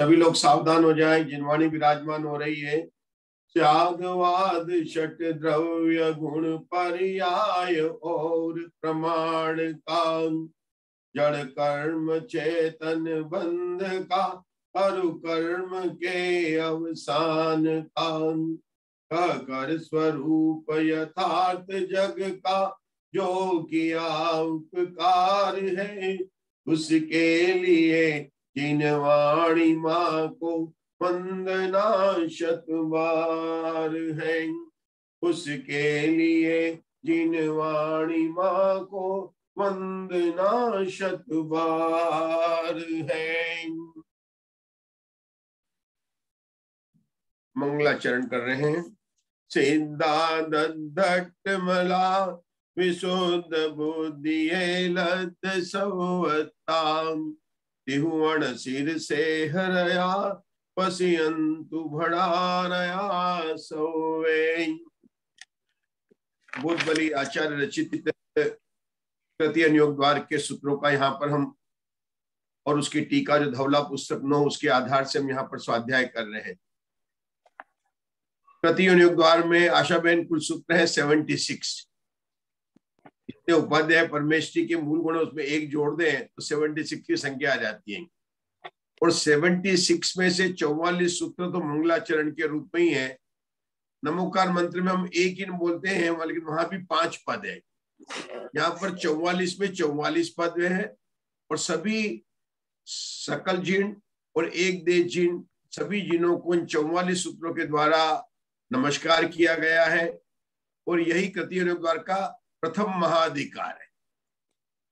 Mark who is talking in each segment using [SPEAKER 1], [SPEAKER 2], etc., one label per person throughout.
[SPEAKER 1] सभी लोग सावधान हो जाएं। जिनवाणी विराजमान हो रही है। त्यागवाद षट द्रव्य गुण पर्याय और प्रमाण का, जड़ कर्म चेतन बंध का, हरु कर्म के अवसान का, कर स्वरूप यथार्थ जग का, जो किया उपकार है, उसके लिए जिनवाणी माँ को वंदना शत बार है। उसके लिए जिनवाणी माँ को वंदना शत बार है। मंगलाचरण कर रहे हैं। सिद्धादट्टमला विशुद्ध बुद्धि लत सवताम, तिहुवन सिर से हरया पसियंतु भड़ारया सोवे। बहुत बड़ी आचार्य रचित कृति योग द्वार के सूत्रों का यहाँ पर हम और उसकी टीका जो धवला पुस्तक 9 उसके आधार से हम यहाँ पर स्वाध्याय कर रहे हैं। कृति योग द्वार में आशा बहन कुल सूत्र है 76। इतने उपाध्याय परमेष्ठी के मूल गुण उसमें एक जोड़ दें तो 76 की संख्या आ जाती है। और 76 में से 44 सूत्र तो मंगलाचरण के रूप में ही है। नमोकार मंत्र में हम एक ही बोलते हैं, लेकिन वहां भी 5 पद है। यहाँ पर 44 में 44 पद है और सभी सकल जिन और एक देश जिन, सभी जिनों को इन 44 सूत्रों के द्वारा नमस्कार किया गया है। और यही कृति योग द्वार का प्रथम महाधिकार है।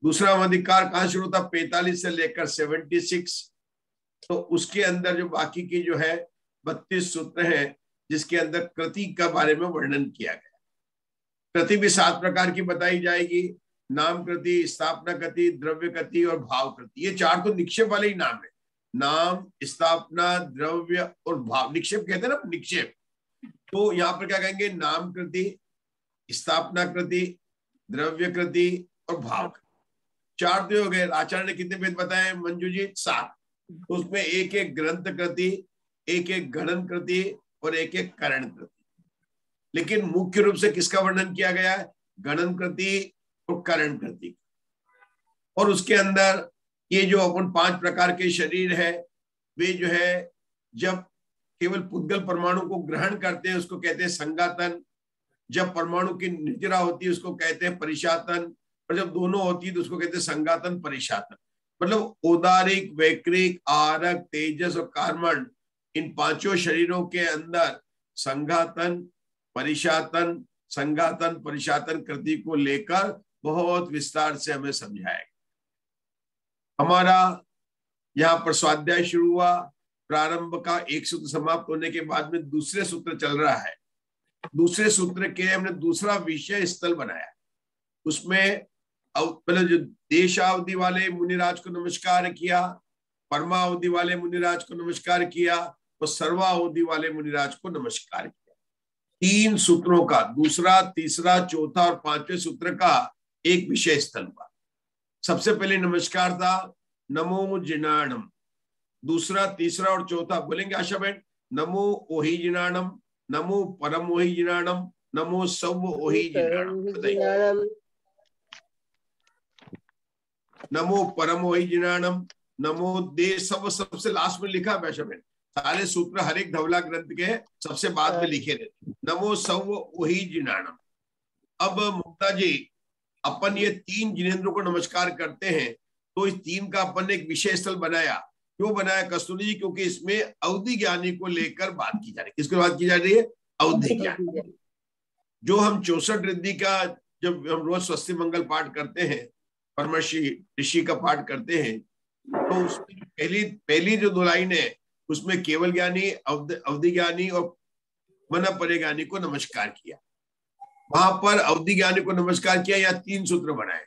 [SPEAKER 1] दूसरा महाधिकार कहाँ शुरू होता? 45 से लेकर 76। तो उसके अंदर जो बाकी की जो है 32 सूत्र हैं, जिसके अंदर कृति का बारे में वर्णन किया गया। कृति भी 7 प्रकार की बताई जाएगी। नाम कृति, स्थापना कृति, द्रव्य कृति और भाव कृति। ये 4 तो निक्षेप वाले ही नाम है। नाम, स्थापना, द्रव्य और भाव। निक्षेप कहते हैं ना, निक्षेप। तो यहाँ पर क्या कहेंगे? नाम कृति, स्थापना कृति, द्रव्य कृति और भाव कृति। 4 तो हो गए। आचार्य ने कितने भेद बताए मंजू जी? 7। तो उसमें एक एक ग्रंथ कृति, एक एक गणन कृति और एक एक करण कृति। लेकिन मुख्य रूप से किसका वर्णन किया गया है? गणन कृति और करण कृति। और उसके अंदर ये जो अपन 5 प्रकार के शरीर है, वे जो है जब केवल पुद्गल परमाणु को ग्रहण करते हैं उसको कहते हैं संगातन। जब परमाणु की निर्जरा होती है उसको कहते हैं परिशातन। और जब दोनों होती है तो उसको कहते हैं संगातन परिशातन। मतलब औदारिक, वैक्रिक, आरक, तेजस और कार्मण, इन 5 शरीरों के अंदर संघातन, परिशातन, संघातन, परिशातन कृति को लेकर बहुत विस्तार से हमें समझाएगा। हमारा यहाँ पर स्वाध्याय शुरू हुआ। प्रारंभ का एक सूत्र समाप्त होने के बाद में दूसरे सूत्र चल रहा है। दूसरे सूत्र के हमने दूसरा विषय स्थल बनाया। उसमें पहले जो देशावधि वाले मुनिराज को नमस्कार किया, परमावधि वाले मुनिराज को नमस्कार किया और सर्वावधि वाले मुनिराज को नमस्कार किया। 3 सूत्रों का दूसरा, तीसरा, चौथा और 5वें सूत्र का एक विषय स्थल हुआ। सबसे पहले नमस्कार था नमो जिनाणम। दूसरा, तीसरा और चौथा बोलेंगे आशा बहन? नमो ओहि जिनाणम, नमो परम ओहि जिनाणम, नमो सव ओहि जिनाणम। नमो परम ओहि जिनाणम, नमो दे सब। सबसे लास्ट में लिखा है आशा बहन। सारे सूत्र हर एक धवला ग्रंथ के सबसे बाद में लिखे रहते। नमो सव ओहि जिनाणम। अब मुक्ता जी, अपन ये 3 जिनेंद्रों को नमस्कार करते हैं तो इस 3 का अपन ने एक विषय स्थल बनाया। क्यों बनाया कस्तूरी जी? क्योंकि इसमें अवधि ज्ञानी को लेकर बात की जा रही है। किसकी बात की जा रही है? अवधि ज्ञानी। जो हम 64 रिद्धि का, जब हम रोज स्वस्ति मंगल पाठ करते हैं, परमर्षि ऋषि का पाठ करते हैं, तो उसमें पहली जो 2 लाइन है उसमें केवल ज्ञानी, अवधि ज्ञानी और मन परे ज्ञानी को नमस्कार किया। वहां पर अवधि ज्ञानी को नमस्कार किया। या 3 सूत्र बनाए।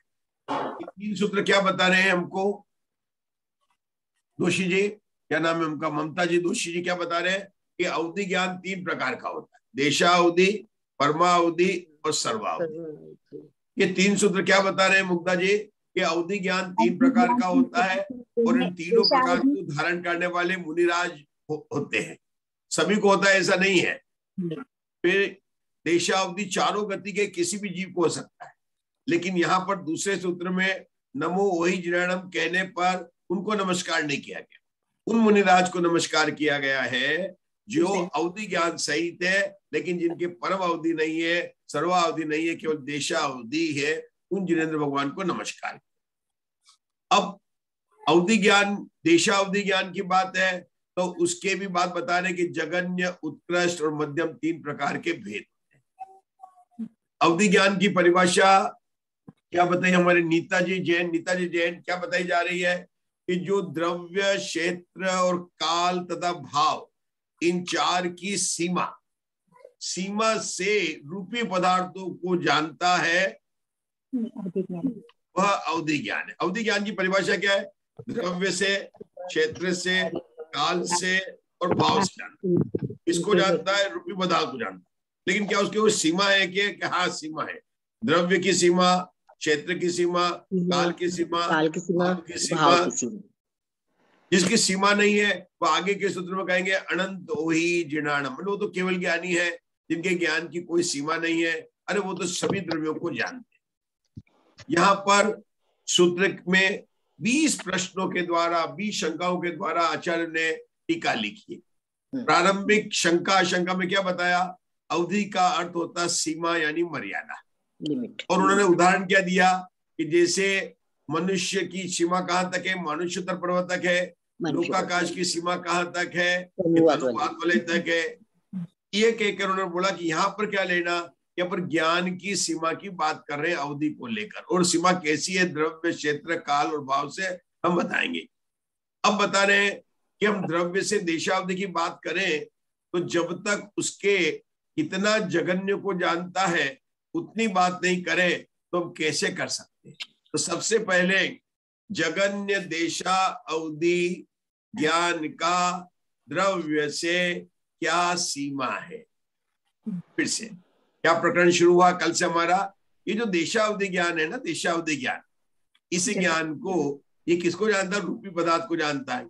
[SPEAKER 1] 3 सूत्र क्या बता रहे हैं हमको? दोषी जी, क्या नाम है उनका? ममता जी दोषी जी क्या बता रहे हैं कि अवधि ज्ञान 3 प्रकार का होता है। देशावधि, परमावधि और सर्वावधि। ये 3 सूत्र क्या बता रहे हैं मुग्धा जी? कि अवधि ज्ञान 3 प्रकार का होता है और इन तीनों प्रकार को धारण करने वाले मुनिराज होते हैं। सभी को होता है ऐसा नहीं है। फिर देशावधि चारों गति के किसी भी जीव को हो सकता है, लेकिन यहाँ पर दूसरे सूत्र में नमो वही जिनाणम कहने पर उनको नमस्कार नहीं किया गया, उन मुनिराज को नमस्कार किया गया है जो अवधि ज्ञान सहित है, लेकिन जिनके परम अवधि नहीं है, सर्वावधि नहीं है, केवल देशावधि है, उन जिनेंद्र भगवान को नमस्कार। अब अवधि ज्ञान देशावधि ज्ञान की बात है तो उसके भी बात बता रहे कि जगन्य, उत्कृष्ट और मध्यम 3 प्रकार के भेद होते हैं। अवधि ज्ञान की परिभाषा क्या बताई हमारे नीताजी जैन क्या बताई जा रही है कि जो द्रव्य, क्षेत्र और काल तथा भाव, इन 4 की सीमा से रूपी पदार्थों को जानता है, वह अवधि ज्ञान है। अवधि ज्ञान की परिभाषा क्या है? द्रव्य से, क्षेत्र से, काल से और भाव से जानता, इसको जानता है, रूपी पदार्थ को जानता है। लेकिन क्या उसकी वो सीमा है कि हाँ सीमा है, द्रव्य की सीमा, क्षेत्र की सीमा, काल की सीमा, भाव की सीमा। जिसकी सीमा नहीं है वो आगे के सूत्र में कहेंगे अनंत ओहि जिनाणम, वो तो केवल ज्ञानी है जिनके ज्ञान की कोई सीमा नहीं है, अरे वो तो सभी द्रव्यों को जानते हैं। यहाँ पर सूत्र में 20 प्रश्नों के द्वारा, 20 शंकाओं के द्वारा आचार्य ने टीका लिखी। प्रारंभिक शंका में क्या बताया? अवधि का अर्थ होता सीमा यानी मर्यादा, और उन्होंने उदाहरण क्या दिया कि जैसे मनुष्य की सीमा कहाँ तक है? मनुष्योत्तर पर्वत तक है। लोकाकाश की सीमा कहाँ तक है? धनुवात वाले तक है। ये कहकर उन्होंने बोला कि यहाँ पर क्या लेना, यहाँ पर ज्ञान की सीमा की बात कर रहे हैं अवधि को लेकर, और सीमा कैसी है? द्रव्य, क्षेत्र, काल और भाव से हम बताएंगे। अब बता रहे हैं कि हम द्रव्य से देशावधि की बात करें तो जब तक उसके कितना जगन्य को जानता है उतनी बात नहीं करें तो हम कैसे कर सकते? तो सबसे पहले जगन्य देशा अवधि ज्ञान का द्रव्य से क्या सीमा है। फिर से क्या प्रकरण शुरू हुआ कल से हमारा? ये जो देशावधि ज्ञान है ना, देशावधि ज्ञान, इस ज्ञान को ये किसको जानता है? रूपी पदार्थ को जानता है।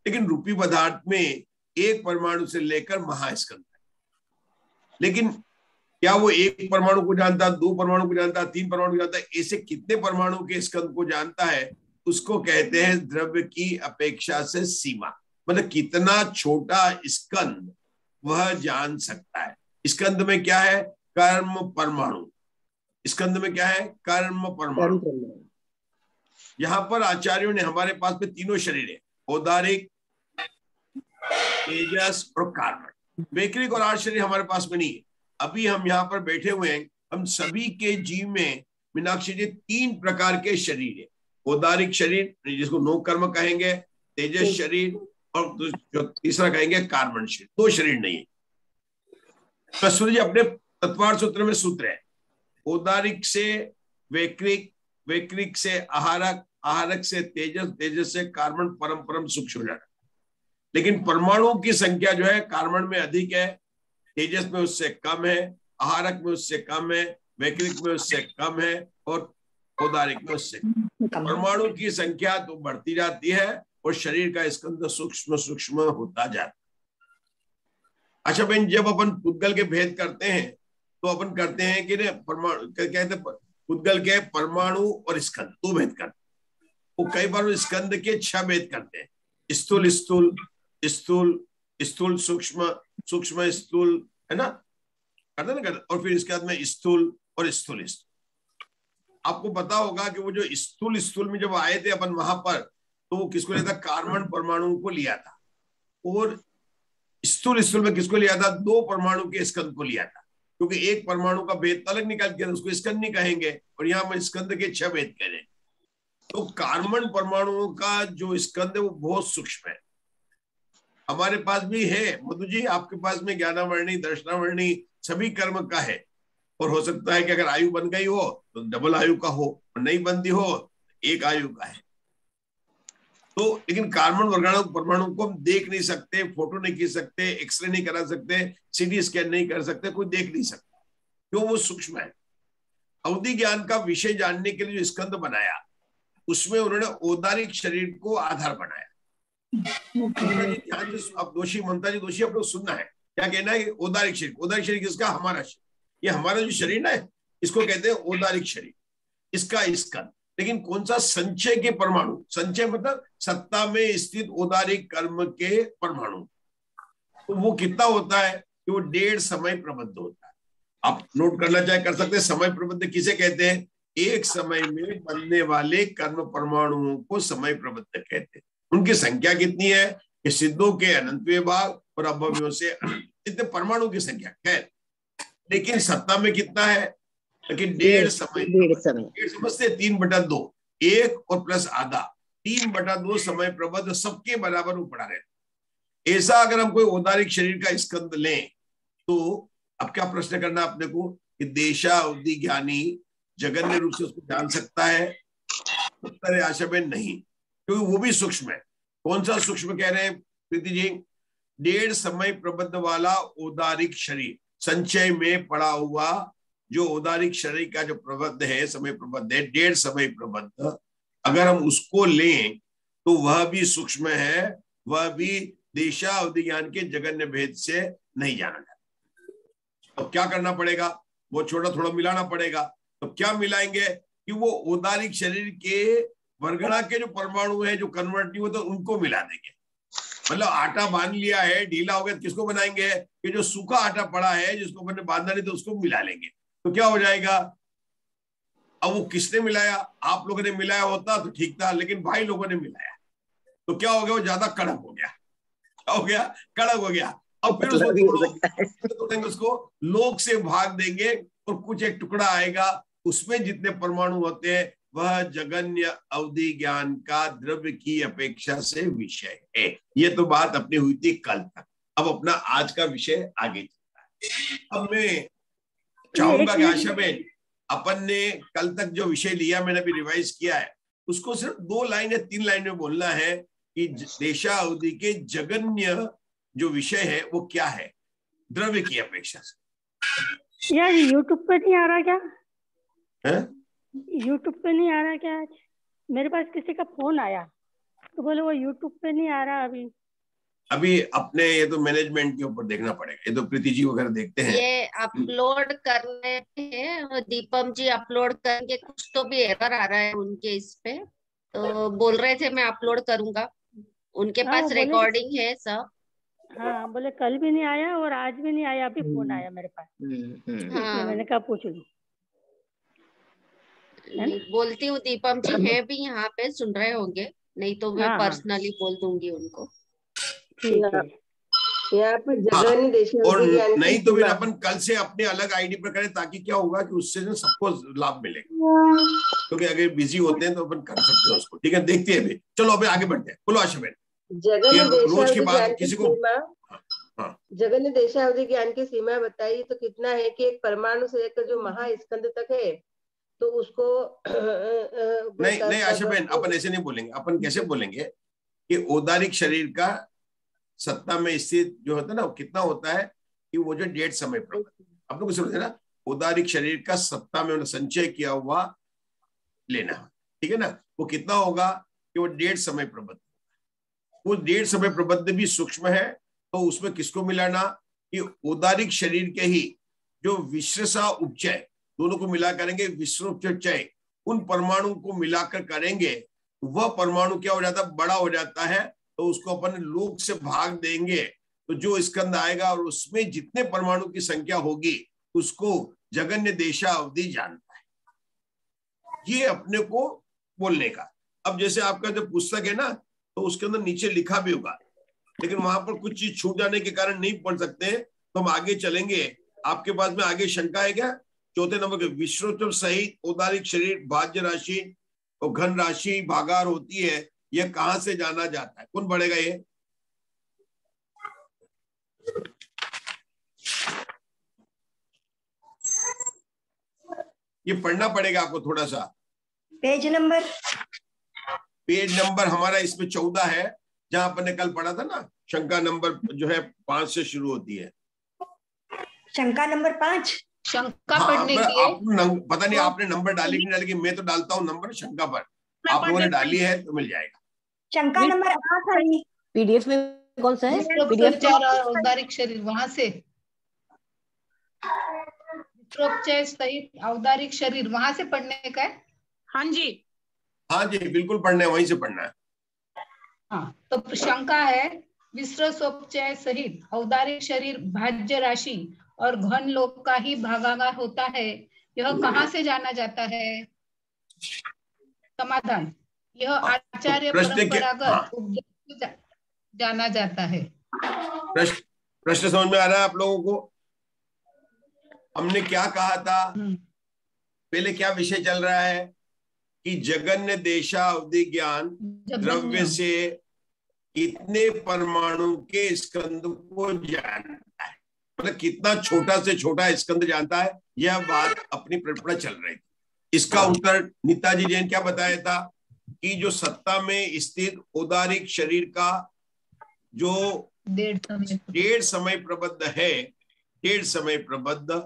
[SPEAKER 1] लेकिन रूपी पदार्थ में एक परमाणु से लेकर महास्कंद है, लेकिन क्या वो एक परमाणु को जानता, 2 परमाणु को जानता, 3 परमाणु को जानता है? ऐसे कितने परमाणु के स्कंद को जानता है? उसको कहते हैं द्रव्य की अपेक्षा से सीमा, मतलब कितना छोटा स्कंद वह जान सकता है। स्कंद में क्या है? कर्म परमाणु। स्कंद में क्या है? कर्म परमाणु। यहां पर आचार्यों ने, हमारे पास में तीनों शरीर है, औदारिक, तेजस और कार्बन। वैक्रिक और आर्य शरीर हमारे पास में नहीं है। अभी हम यहाँ पर बैठे हुए हैं, हम सभी के जीव में मीनाक्षी जी 3 प्रकार के शरीर है। औदारिक शरीर जिसको नो कर्म कहेंगे, तेजस शरीर, और जो तीसरा कहेंगे कार्बन शरीर। 2 शरीर नहीं है। कस्तूरी जी अपने तत्वार्थ सूत्र में सूत्र है, औदारिक से वैक्रिक, वैक्रिक से आहारक, आहारक से तेजस, तेजस से कार्बन, परम परम सूक्ष्म हो जाता। लेकिन परमाणुओं की संख्या जो है कार्बन में अधिक है, तेजस में उससे कम है, आहारक में उससे कम है, वैक्रिक में उससे कम है, और औदारिक में उससे परमाणु की संख्या तो बढ़ती जाती है और शरीर का स्कंद सूक्ष्म सूक्ष्म होता जाता है। अच्छा बहन, जब अपन पुद्गल के भेद करते हैं तो अपन करते हैं कि परमाणु कहते पुद्गल के परमाणु और स्कंद 2 भेद करते हैं। वो कई बार स्कंद के 6 भेद करते हैं, स्थूल स्थूल, स्थूल स्थूल, सूक्ष्म सूक्ष्म स्थूल, है ना, करते ना। और फिर इसके बाद में स्थूल और स्थूल स्थूल। आपको पता होगा कि वो जो स्थूल स्थूल में जब आए थे अपन वहां पर, तो वो किसको लिया था? कार्बन परमाणु को लिया था। और स्थूल स्थूल में किसको लिया था? 2 परमाणु के स्कंद को लिया था, क्योंकि एक परमाणु का भेद अलग निकाल के उसको स्कंद नहीं कहेंगे, और यहाँ हम स्कंद के 6 भेद कह रहे हैं। तो कार्बन परमाणुओं का जो स्कंद है वो बहुत सूक्ष्म है। हमारे पास भी है मधु जी, आपके पास में ज्ञानावर्णी, दर्शनावर्णी सभी कर्म का है, और हो सकता है कि अगर आयु बन गई हो तो डबल आयु का हो, और नहीं बनती हो 1 आयु का है। तो लेकिन कार्बन परमाणु को हम देख नहीं सकते, फोटो नहीं खींच सकते, एक्सरे नहीं करा सकते, सीटी स्कैन नहीं कर सकते, कोई देख नहीं सकता, क्यों? वो सूक्ष्म है। अवधि ज्ञान का विषय जानने के लिए जो स्कंद बनाया उसमें उन्होंने औदारिक शरीर को आधार बनाया। ममता जी ध्यान से, अब दोषी ममता जी दोषी आपको सुनना है, क्या कहना है? औदारिक शरीर, औदारिक शरीर किसका? हमारा शरीर। ये हमारा जो शरीर ना है इसको कहते हैं औदारिक शरीर, इसका स्कंद। लेकिन कौन सा? संचय के परमाणु। संचय मतलब सत्ता में स्थित औदारिक कर्म के परमाणु। तो वो कितना होता है कि वो 1.5 समय प्रबद्ध होता है। आप नोट करना चाहे कर सकते हैं। समय प्रबद्ध किसे कहते हैं? एक समय में बनने वाले कर्म परमाणुओं को समय प्रबद्ध कहते हैं। उनकी संख्या कितनी है? कि सिद्धों के अनंतवें भाग और अभव्यों से अनंत, इतने परमाणु की संख्या। खैर, लेकिन सत्ता में कितना है? कि 1.5 समय। 1.5 समझते? 3/2, 1 और प्लस आधा, 3/2 समय प्रबद्ध सबके बराबर वो पड़ा रहता। ऐसा अगर हम कोई औदारिक शरीर का स्कंद लें तो अब क्या प्रश्न करना आपने को कि देशावधि ज्ञानी जगन्य रूप से उसको जान सकता है? उत्तर है आशाबेन नहीं, क्योंकि वो भी सूक्ष्म है। कौन सा सूक्ष्म कह रहे हैं प्रीति जी? 1.5 समय प्रबद्ध वाला औदारिक शरीर, संचय में पड़ा हुआ जो औदारिक शरीर का जो प्रबद्ध है, समय प्रबद्ध है, 1.5 समय प्रबद्ध, अगर हम उसको लें तो वह भी सूक्ष्म है, वह भी देशावधि ज्ञान के जगन्य भेद से नहीं जाना जाता। तो क्या करना पड़ेगा? वो छोटा थोड़ा मिलाना पड़ेगा। तो क्या मिलाएंगे कि वो औदारिक शरीर के वर्गणा के जो परमाणु है जो कन्वर्ट नहीं होते उनको मिला देंगे। मतलब आटा बांध लिया है, ढीला हो गया, किसको बनाएंगे? कि जो सूखा आटा पड़ा है जिसको अपने बांधा नहीं तो उसको मिला लेंगे। तो क्या हो जाएगा? अब वो किसने मिलाया? आप लोगों ने मिलाया होता तो ठीक था, लेकिन भाई लोगों ने मिलाया तो क्या हो गया? वो ज्यादा कड़क हो गया। क्या हो गया? कड़क हो गया। अब फिर उसको तोड़ेंगे, उसको लोक से भाग देंगे और कुछ एक टुकड़ा आएगा, उसमें जितने परमाणु होते हैं वह जगन्य अवधि ज्ञान का द्रव्य की अपेक्षा से विषय है। ये तो बात अपनी हुई थी कल तक। अब अपना आज का विषय आगे चलता है। अब मैं चाहूंगा कि आशा में अपन ने कल तक जो विषय लिया, मैंने अभी रिवाइज किया है, उसको सिर्फ 2 लाइन या 3 लाइन में बोलना है कि देशावधि के जगन्य जो विषय है वो क्या है द्रव्य की अपेक्षा से।
[SPEAKER 2] यार यूट्यूब पे नहीं आ रहा क्या?
[SPEAKER 1] है?
[SPEAKER 2] यूट्यूब पे नहीं आ रहा क्या? आज मेरे पास किसी का फोन आया तो बोले वो यूट्यूब पे नहीं आ रहा
[SPEAKER 1] अभी अपने ये तो मैनेजमेंट के ऊपर देखना पड़ेगा। ये तो प्रीति जी वगैरह देखते हैं।
[SPEAKER 3] ये अपलोड करने हैं, दीपम जी अपलोड करेंगे, कुछ तो भी एरर आ रहा है उनके इस पे, तो बोल रहे थे मैं अपलोड करूंगा। उनके पास रिकॉर्डिंग है सब।
[SPEAKER 2] हाँ, बोले कल भी नहीं आया और आज भी नहीं आया, अभी फोन आया मेरे पास।
[SPEAKER 3] हाँ,
[SPEAKER 2] मैंने कहा पूछ लूं।
[SPEAKER 3] बोलती हूँ दीपम जी है भी यहाँ पे, सुन रहे होंगे, नहीं तो मैं पर्सनली बोल दूंगी उनको।
[SPEAKER 2] ठीक है।
[SPEAKER 4] यहाँ पर जगन्य देशावधि ज्ञान
[SPEAKER 1] नहीं तो फिर अपन कल से अपने अलग आईडी पर करें, ताकि क्या होगा कि उससे सबको लाभ मिलेगा। क्योंकि अगर बिजी होते हैं तो अपन कर सकते हैं उसको। ठीक है, देखते हैं अभी। चलो अभी आगे बढ़ते हैं। बोलो आशा बहन।
[SPEAKER 4] जगन्य
[SPEAKER 1] रोज के बाद किसी को
[SPEAKER 4] जगन्य देशावधि ज्ञान की सीमा बताइए तो कितना है कि एक परमाणु से लेकर जो महास्कंद तक है तो उसको
[SPEAKER 1] नहीं आशा बहन, अपन ऐसे नहीं बोलेंगे। अपन कैसे बोलेंगे कि औदारिक शरीर का सत्ता में स्थित जो होता है ना, वो कितना होता है कि वो जो 1.5 समय प्रबद्ध, आप लोग समझे ना, औदारिक शरीर का सत्ता में उन्होंने संचय किया हुआ लेना। ठीक है ना? वो कितना होगा कि वो 1.5 समय प्रबद्ध। वो 1.5 समय प्रबद्ध भी सूक्ष्म है, तो उसमें किसको मिलाना कि औदारिक शरीर के ही जो विश्रसा उपचय, दोनों को मिला करेंगे, विश्रोपचय, उन परमाणु को मिलाकर करेंगे, वह परमाणु क्या हो जाता है? बड़ा हो जाता है। तो उसको अपन लोक से भाग देंगे तो जो स्कंद आएगा और उसमें जितने परमाणु की संख्या होगी उसको जगन्य देशावधि जानता है। ये अपने को बोलने का। अब जैसे आपका जो पुस्तक है ना, तो उसके अंदर नीचे लिखा भी होगा, लेकिन वहां पर कुछ चीज छूट जाने के कारण नहीं पढ़ सकते, तो हम आगे चलेंगे। आपके पास में आगे शंका है क्या? 4 नंबर के विश्रोत्तम सहित औदारिक शरीर भाज्य राशि और घन राशि भागार होती है, यह कहां से जाना जाता है? कौन पढ़ेगा ये पढ़ना पड़ेगा आपको थोड़ा सा।
[SPEAKER 4] पेज
[SPEAKER 1] नंबर हमारा इसमें 14 है, जहां अपन ने कल पढ़ा था ना। शंका नंबर जो है 5 से शुरू होती है।
[SPEAKER 4] शंका नंबर 5
[SPEAKER 3] शंका पढ़ने के
[SPEAKER 1] पता नहीं आपने नंबर डाली नहीं डाली, मैं तो डालता हूँ नंबर शंका पर। आप लोगों ने डाली है तो मिल जाएगा।
[SPEAKER 5] शंका नंबर 8 है पीडीएफ में। कौन सा है पीडीएफ?
[SPEAKER 6] औदारिक शरीर, वहां से विस्त्रोपचार सहित औदारिक शरीर, वहां से पढ़ने का है।
[SPEAKER 7] हाँ जी,
[SPEAKER 1] हाँ जी, बिल्कुल पढ़ना है, वहीं से पढ़ना है।
[SPEAKER 6] हाँ, तो शंका है विस्त्रोपचार सहित औदारिक शरीर भाज्य राशि और घन लोक का ही भागाकार होता है, यह कहाँ से जाना जाता है? समाधान, यह आचार्य परंपरागत उपदेश से जाना जाता है।
[SPEAKER 1] प्रश्न समझ में आ रहा है आप लोगों को? हमने क्या कहा था पहले, क्या विषय चल रहा है कि जगन्य देशावधि ज्ञान द्रव्य से कितने परमाणु के स्कंद को जानता है, मतलब कितना छोटा से छोटा स्कंद जानता है, यह बात अपनी परिपक्वता चल रही थी। इसका उत्तर नीताजी जैन क्या बताया था कि जो सत्ता में स्थित औदारिक शरीर का जो डेढ़ समय प्रबद्ध है, डेढ़ समय प्रबद्ध,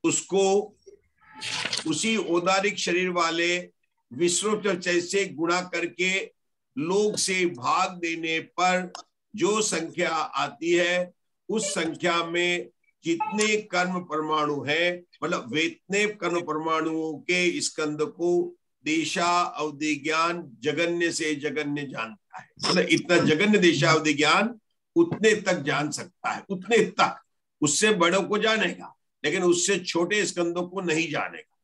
[SPEAKER 1] उसको उसी औदारिक शरीर वाले विस्त्रोपचार से गुणा करके लोग से भाग देने पर जो संख्या आती है, उस संख्या में जितने कर्म परमाणु है, मतलब वेतने कर्म परमाणुओं के स्कंद को देशा अवधि ज्ञान जगन्य से जगन्य जानता है। मतलब इतना जगन्य देशावधि ज्ञान उतने तक जान सकता है, उतने तक, उससे बड़ों को जानेगा लेकिन उससे छोटे स्कंदों को नहीं जानेगा।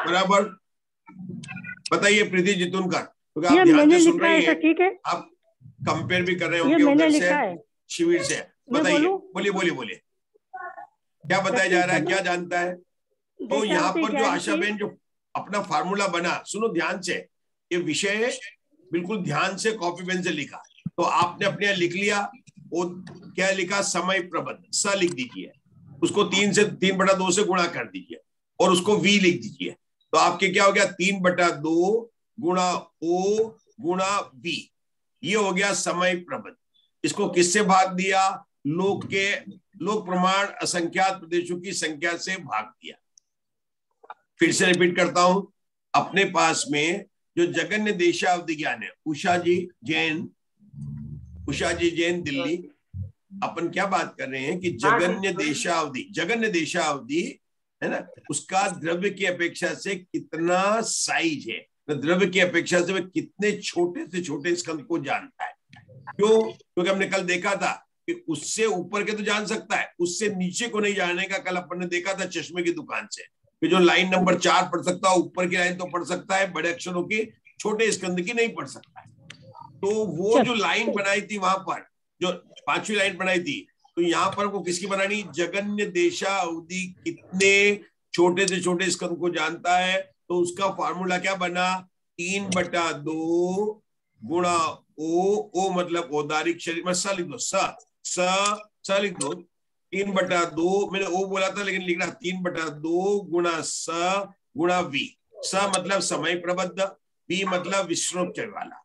[SPEAKER 1] बराबर? बताइए प्रीति जितुनकर, क्योंकि आप ध्यान से सुन रही हैं,
[SPEAKER 2] ठीक है,
[SPEAKER 1] आप कंपेयर भी कर रहे होंगे उधर से, शिविर से। बताइए, बोलिए बोलिए बोलिए, क्या बताया जा रहा है, क्या जानता है? तो यहाँ पर जो आशा बहन जो अपना फार्मूला बना, सुनो ध्यान से, ये विषय बिल्कुल ध्यान से कॉपी पेन से लिखा, तो आपने अपने यहाँ लिख लिया, वो क्या लिखा, समय प्रबंध, स लिख दीजिए, उसको 3/2 से गुणा कर दीजिए और उसको v लिख दीजिए, तो आपके क्या हो गया, 3/2 गुणा o गुणा v, ये हो गया समय प्रबंध। इसको किससे भाग दिया? लोक प्रमाण असंख्यात प्रदेशों की संख्या से भाग दिया। फिर से रिपीट करता हूं, अपने पास में जो जगन्य देशावधि ज्ञान है, उषा जी जैन दिल्ली, अपन क्या बात कर रहे हैं कि जगन्य देशावधि है ना, उसका द्रव्य की अपेक्षा से कितना साइज है, द्रव्य की अपेक्षा से वह कितने छोटे से छोटे स्कंद को जानता है। क्यों? क्योंकि हमने कल देखा था कि उससे ऊपर के तो जान सकता है, उससे नीचे को नहीं जानेगा। कल अपन ने देखा था चश्मे की दुकान से कि जो लाइन नंबर 4 पढ़ सकता है, ऊपर की लाइन तो पढ़ सकता है, बड़े अक्षरों की, छोटे स्कंद की नहीं पढ़ सकता है। तो वो जो लाइन बनाई थी वहां पर, जो 5वीं लाइन बनाई थी, तो यहाँ पर वो किसकी बनानी, जगन्य देशावधि कितने छोटे से छोटे स्कंद को जानता है, तो उसका फॉर्मूला क्या बना, 3/2 गुणा ओ मतलब औदारिक शरीर में स लिख दो, स लिख दो, 3/2, मैंने ओ बोला था लेकिन लिखना 3/2 गुणा स गुणा वी। स मतलब समय प्रबद्ध, वी मतलब विस्त्रोपचार वाला।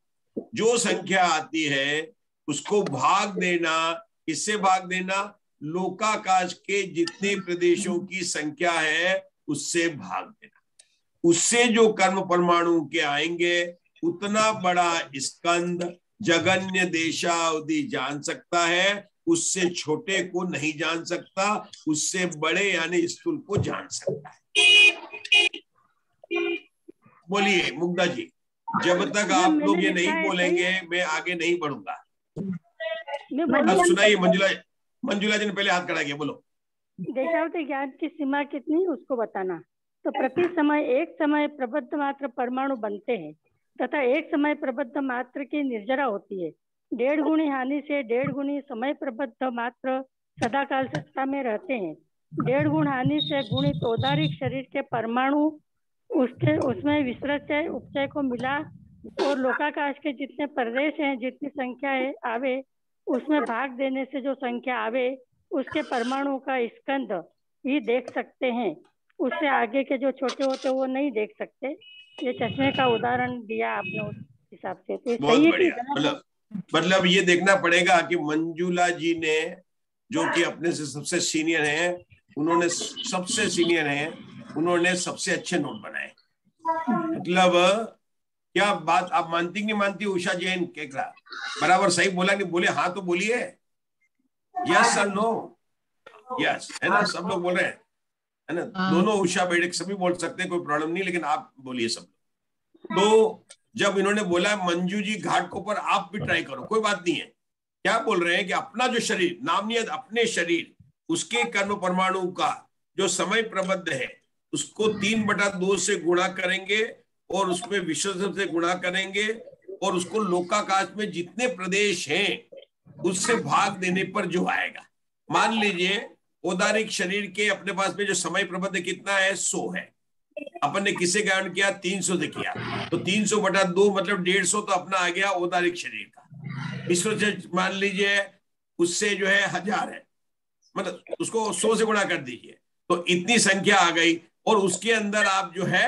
[SPEAKER 1] जो संख्या आती है उसको भाग देना, किससे भाग देना, लोकाकाश के जितने प्रदेशों की संख्या है उससे भाग देना। उससे जो कर्म परमाणु के आएंगे उतना बड़ा स्कंद जगन्य देशावधि जान सकता है, उससे छोटे को नहीं जान सकता, उससे बड़े यानी स्थूल को जान सकता है। बोलिए मुग्धा जी, जब तक आप लोग ये नहीं बोलेंगे मैं आगे नहीं बढ़ूंगा। सुनाइए, मंजुला जी ने पहले हाथ खड़ा किया, बोलो।
[SPEAKER 2] देशावधि ज्ञान की सीमा कितनी उसको बताना। तो प्रति समय एक समय प्रबद्ध मात्र परमाणु बनते हैं तथा एक समय प्रबद्ध मात्र की निर्जरा होती है। 1.5 गुणी हानि से 1.5 गुणी समय प्रबद्ध मात्र सदाकाल सत्ता में रहते हैं। 1.5 गुण हानि से गुणित औदारिक शरीर के परमाणु उसमें विसर्जय उपचय को मिला और लोकाकाश के जितने प्रदेश हैं, जितनी संख्या है आवे, उसमें भाग देने से जो संख्या आवे उसके परमाणु का स्कंद ही देख सकते हैं। उससे आगे के जो छोटे होते वो नहीं देख सकते। ये चश्मे का उदाहरण दिया आपने उस हिसाब से, तो
[SPEAKER 1] बहुत बढ़िया। मतलब ये देखना पड़ेगा कि मंजुला जी ने, जो कि अपने से सबसे सीनियर हैं, उन्होंने सबसे अच्छे नोट बनाए। मतलब क्या बात आप मानती नहीं मानती? उषा जैन केकरा बराबर सही बोला नहीं बोले? हाँ तो बोलिए, यस और नो। यस है ना, सब लोग बोल रहे हैं है ना, दोनों उषा बेड़े सभी बोल सकते हैं, कोई प्रॉब्लम नहीं, लेकिन आप बोलिए सब। तो जब इन्होंने बोला मंजू जी घाट को पर आप भी ट्राई करो, कोई बात नहीं है। क्या बोल रहे हैं कि अपना जो शरीर, नाम नहीं है, अपने शरीर, उसके कर्म परमाणु का जो समय प्रबद्ध है उसको 3/2 से गुणा करेंगे और उसमें विश्व से गुणा करेंगे और उसको लोकाकाश में जितने प्रदेश हैं उससे भाग देने पर जो आएगा। मान लीजिए औदारिक शरीर के अपने पास में जो समय प्रबंध कितना है, 100 है। अपन ने किसे ग्रहण किया? 300 से किया, तो 300/2 मतलब 150 तो अपना आ गया औदारिक शरीर का। विश्व से मान लीजिए उससे जो है 1000 है, मतलब उसको 100 से गुणा कर दीजिए तो इतनी संख्या आ गई। और उसके अंदर आप जो है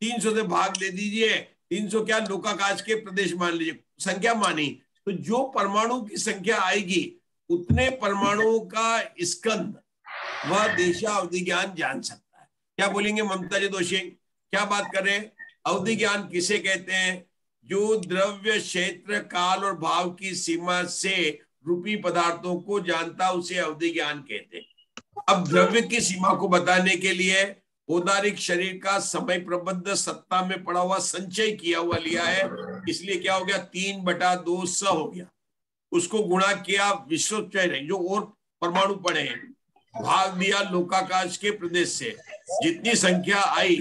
[SPEAKER 1] 300 से भाग दे दीजिए, 300 क्या लोकाकाश के प्रदेश मान लीजिए, संख्या मानी, तो जो परमाणु की संख्या आएगी उतने परमाणुओं का स्कंद वह देशा अवधि ज्ञान जान सकता है। क्या बोलेंगे ममता जी दोषी? क्या बात कर रहे हैं? अवधि ज्ञान किसे कहते हैं? जो द्रव्य क्षेत्र काल और भाव की सीमा से रूपी पदार्थों को जानता, उसे अवधि ज्ञान कहते हैं। अब द्रव्य की सीमा को बताने के लिए औदारिक शरीर का समय प्रबद्ध सत्ता में पड़ा हुआ संचय किया हुआ लिया है, इसलिए क्या हो गया? 3/2 स हो गया। उसको गुणा किया विश्व जो और परमाणु पड़े हैं, भाग दिया लोकाकाश के प्रदेश से, जितनी संख्या आई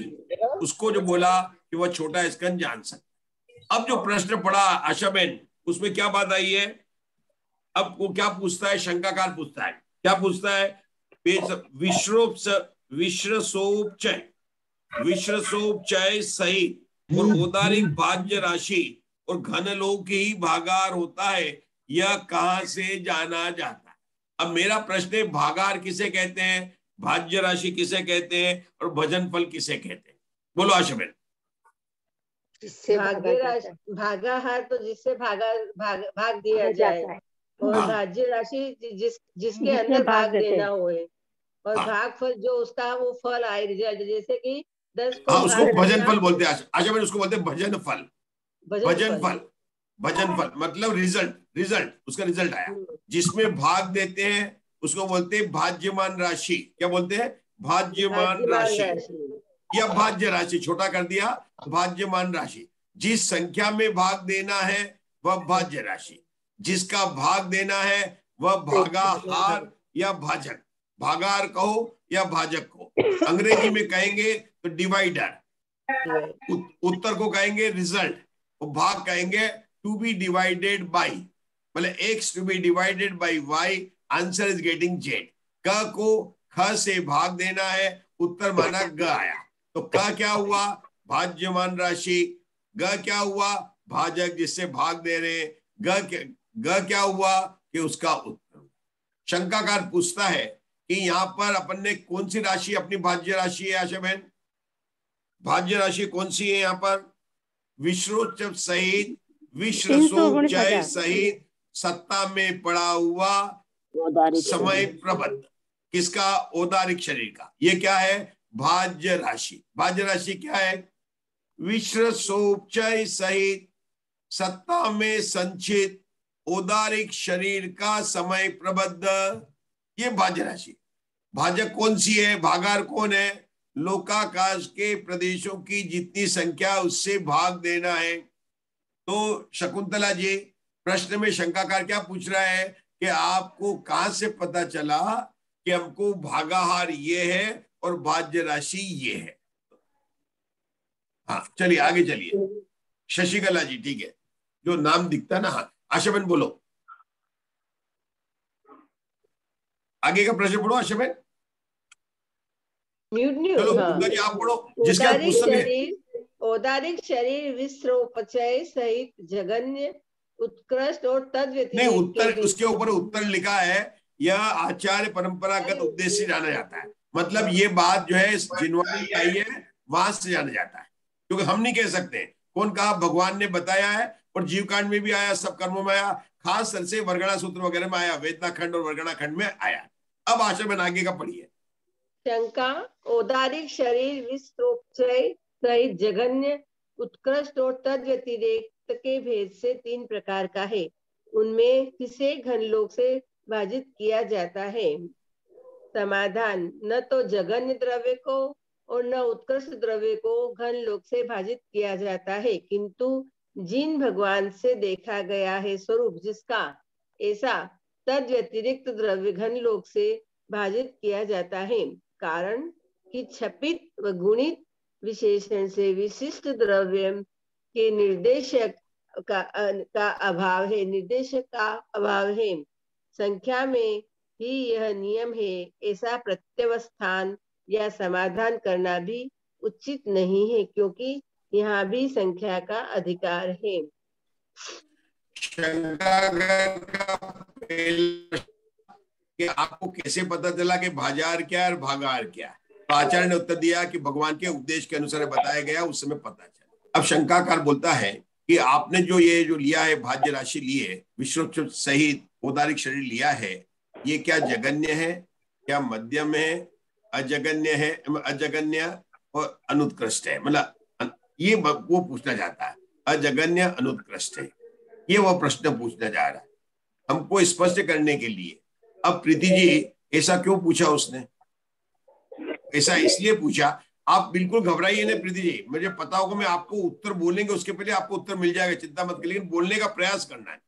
[SPEAKER 1] उसको जो बोला कि वह छोटा स्कंद जान सकता। अब जो प्रश्न पड़ा आशा बहन, उसमें क्या बात आई है? अब वो क्या पूछता है? शंकाकार पूछता है। क्या पूछता है? विश्वसोपचय सहित और औदारिक भाज्य राशि और घनलोक ही भागार होता है, यह कहां से जाना जाता है? अब मेरा प्रश्न है, भागार किसे कहते हैं, भाज्य राशि किसे कहते हैं और भजन फल किसे कहते हैं? बोलो आशा बहन।
[SPEAKER 4] भागाहार तो जिससे भाग दिया जाए, और भाज्य राशि जिसके अंदर भाग देना होए, और भाग फल जो उसका वो फल आए रिजल्ट, जैसे कि 10 को
[SPEAKER 1] उसको भजन फल बोलते हैं आशा बहन, उसको बोलते हैं भजन फल। भजन फल मतलब रिजल्ट उसका रिजल्ट आया, जिसमें भाग देते हैं उसको बोलते हैं भाज्यमान राशि। क्या बोलते हैं? भाज्यमान राशि या भाज्य राशि, छोटा कर दिया, भाज्यमान राशि। जिस संख्या में भाग देना है वह भाज्य राशि, जिसका भाग देना है वह भागाहार या भाजक, भागाहार कहो या भाजक को। अंग्रेजी में कहेंगे तो डिवाइडर, उत्तर को कहेंगे रिजल्ट, और भाग कहेंगे टू बी डिवाइडेड बाई, मतलब X to be divided by Y, answer is getting Z. क को ख से भाग देना है, उत्तर माना ग आया, तो क क्या हुआ? भाज्यमान राशि। ग क्या हुआ? भाजक जिससे भाग दे रहे। ग क्या हुआ? कि उसका उत्तर। शंकाकार पूछता है कि यहाँ पर अपन ने कौन सी राशि अपनी भाज्य राशि है आशा बहन? भाज्य राशि कौन सी है यहाँ पर? विश्वोच्चय सहित, विश्वसोपचय सहित सत्ता में पड़ा हुआ समय प्रबद्ध, किसका? औदारिक शरीर का। ये क्या है? भाज्य राशि। भाज्य राशि क्या है? विश्वसोपचय सहित सत्ता में संचित औदारिक शरीर का समय प्रबद्ध, ये भाज्य राशि। भाजक कौन सी है? भागार कौन है? लोकाकाश के प्रदेशों की जितनी संख्या उससे भाग देना है। तो शकुंतला जी, प्रश्न में शंकाकार क्या पूछ रहा है कि आपको कहां से पता चला कि हमको भागाहार ये है और भाज्य राशि ये है? हाँ चलिए आगे चलिए। शशिकला जी, ठीक है, जो नाम दिखता है ना। हाँ आशा बहन बोलो, आगे का प्रश्न पढ़ो आशा बहन। चलो जी आप पढ़ो, जिसका
[SPEAKER 4] औदारिक शरीर विश्वोपचय सहित जगन्य उत्कृष्ट और तद्व्यतिरिक्त
[SPEAKER 1] नहीं, उत्तर उसके ऊपर उत्तर लिखा है, यह आचार्य परंपरागत उद्देश्य से जाना जाता है। मतलब ये बात जो है जिनवानी आई है वहां से जाना जाता है, क्योंकि हम नहीं कह सकते। कौन कहा? भगवान ने बताया है, और जीव कांड में भी आया, सब कर्मों में आया, खास तरह से वर्गणा सूत्र वगैरह में आया, वेदना खंड और वर्गणा खंड में आया। अब आशा बहन आगे का पढ़िए।
[SPEAKER 4] शंका, औदारिक शरीर विश्वोपचय सहित जगन्य उत्कृष्ट और तद व्यतिरिक्त के भेद से 3 प्रकार का है। उनमें किसे घनलोक से भाजित किया जाता है? समाधान, न तो जघन्य द्रव्य को और न उत्कृष्ट द्रव्य को घनलोक से भाजित किया जाता है, किंतु जिन भगवान से देखा गया है स्वरूप जिसका, ऐसा तद व्यतिरिक्त द्रव्य घनलोक से भाजित किया जाता है। कारण कि क्षपित व गुणित विशेषण से विशिष्ट द्रव्य के निर्देशक का अभाव है, निर्देशक का अभाव है। संख्या में ही यह नियम है, ऐसा प्रत्यवस्थान या समाधान करना भी उचित नहीं है, क्योंकि यहाँ भी संख्या का अधिकार है।
[SPEAKER 1] कि आपको कैसे पता चला कि भाजार क्या है और भागार क्या है? तो आचार्य ने उत्तर दिया कि भगवान के उपदेश के अनुसार बताया गया, उस समय पता चला। अब शंकाकार बोलता है कि आपने जो लिया है, भाज्य राशि ली है, विश्व सहित औदारिक शरीर लिया है, ये क्या जगन्य है, क्या मध्यम है, अजगन्य है, अजगन्य और अनुत्कृष्ट है? मतलब ये वो पूछना चाहता है, अजगन्य अनुत्कृष्ट है, ये वो प्रश्न पूछना जा रहा है हमको स्पष्ट करने के लिए। अब प्रीति जी ऐसा क्यों पूछा उसने? ऐसा इसलिए पूछा, आप बिल्कुल घबराइए ना प्रीति जी, मुझे पता होगा मैं आपको उत्तर बोलेंगे, उसके पहले आपको उत्तर मिल जाएगा, चिंता मत करिए, लेकिन बोलने का प्रयास करना है।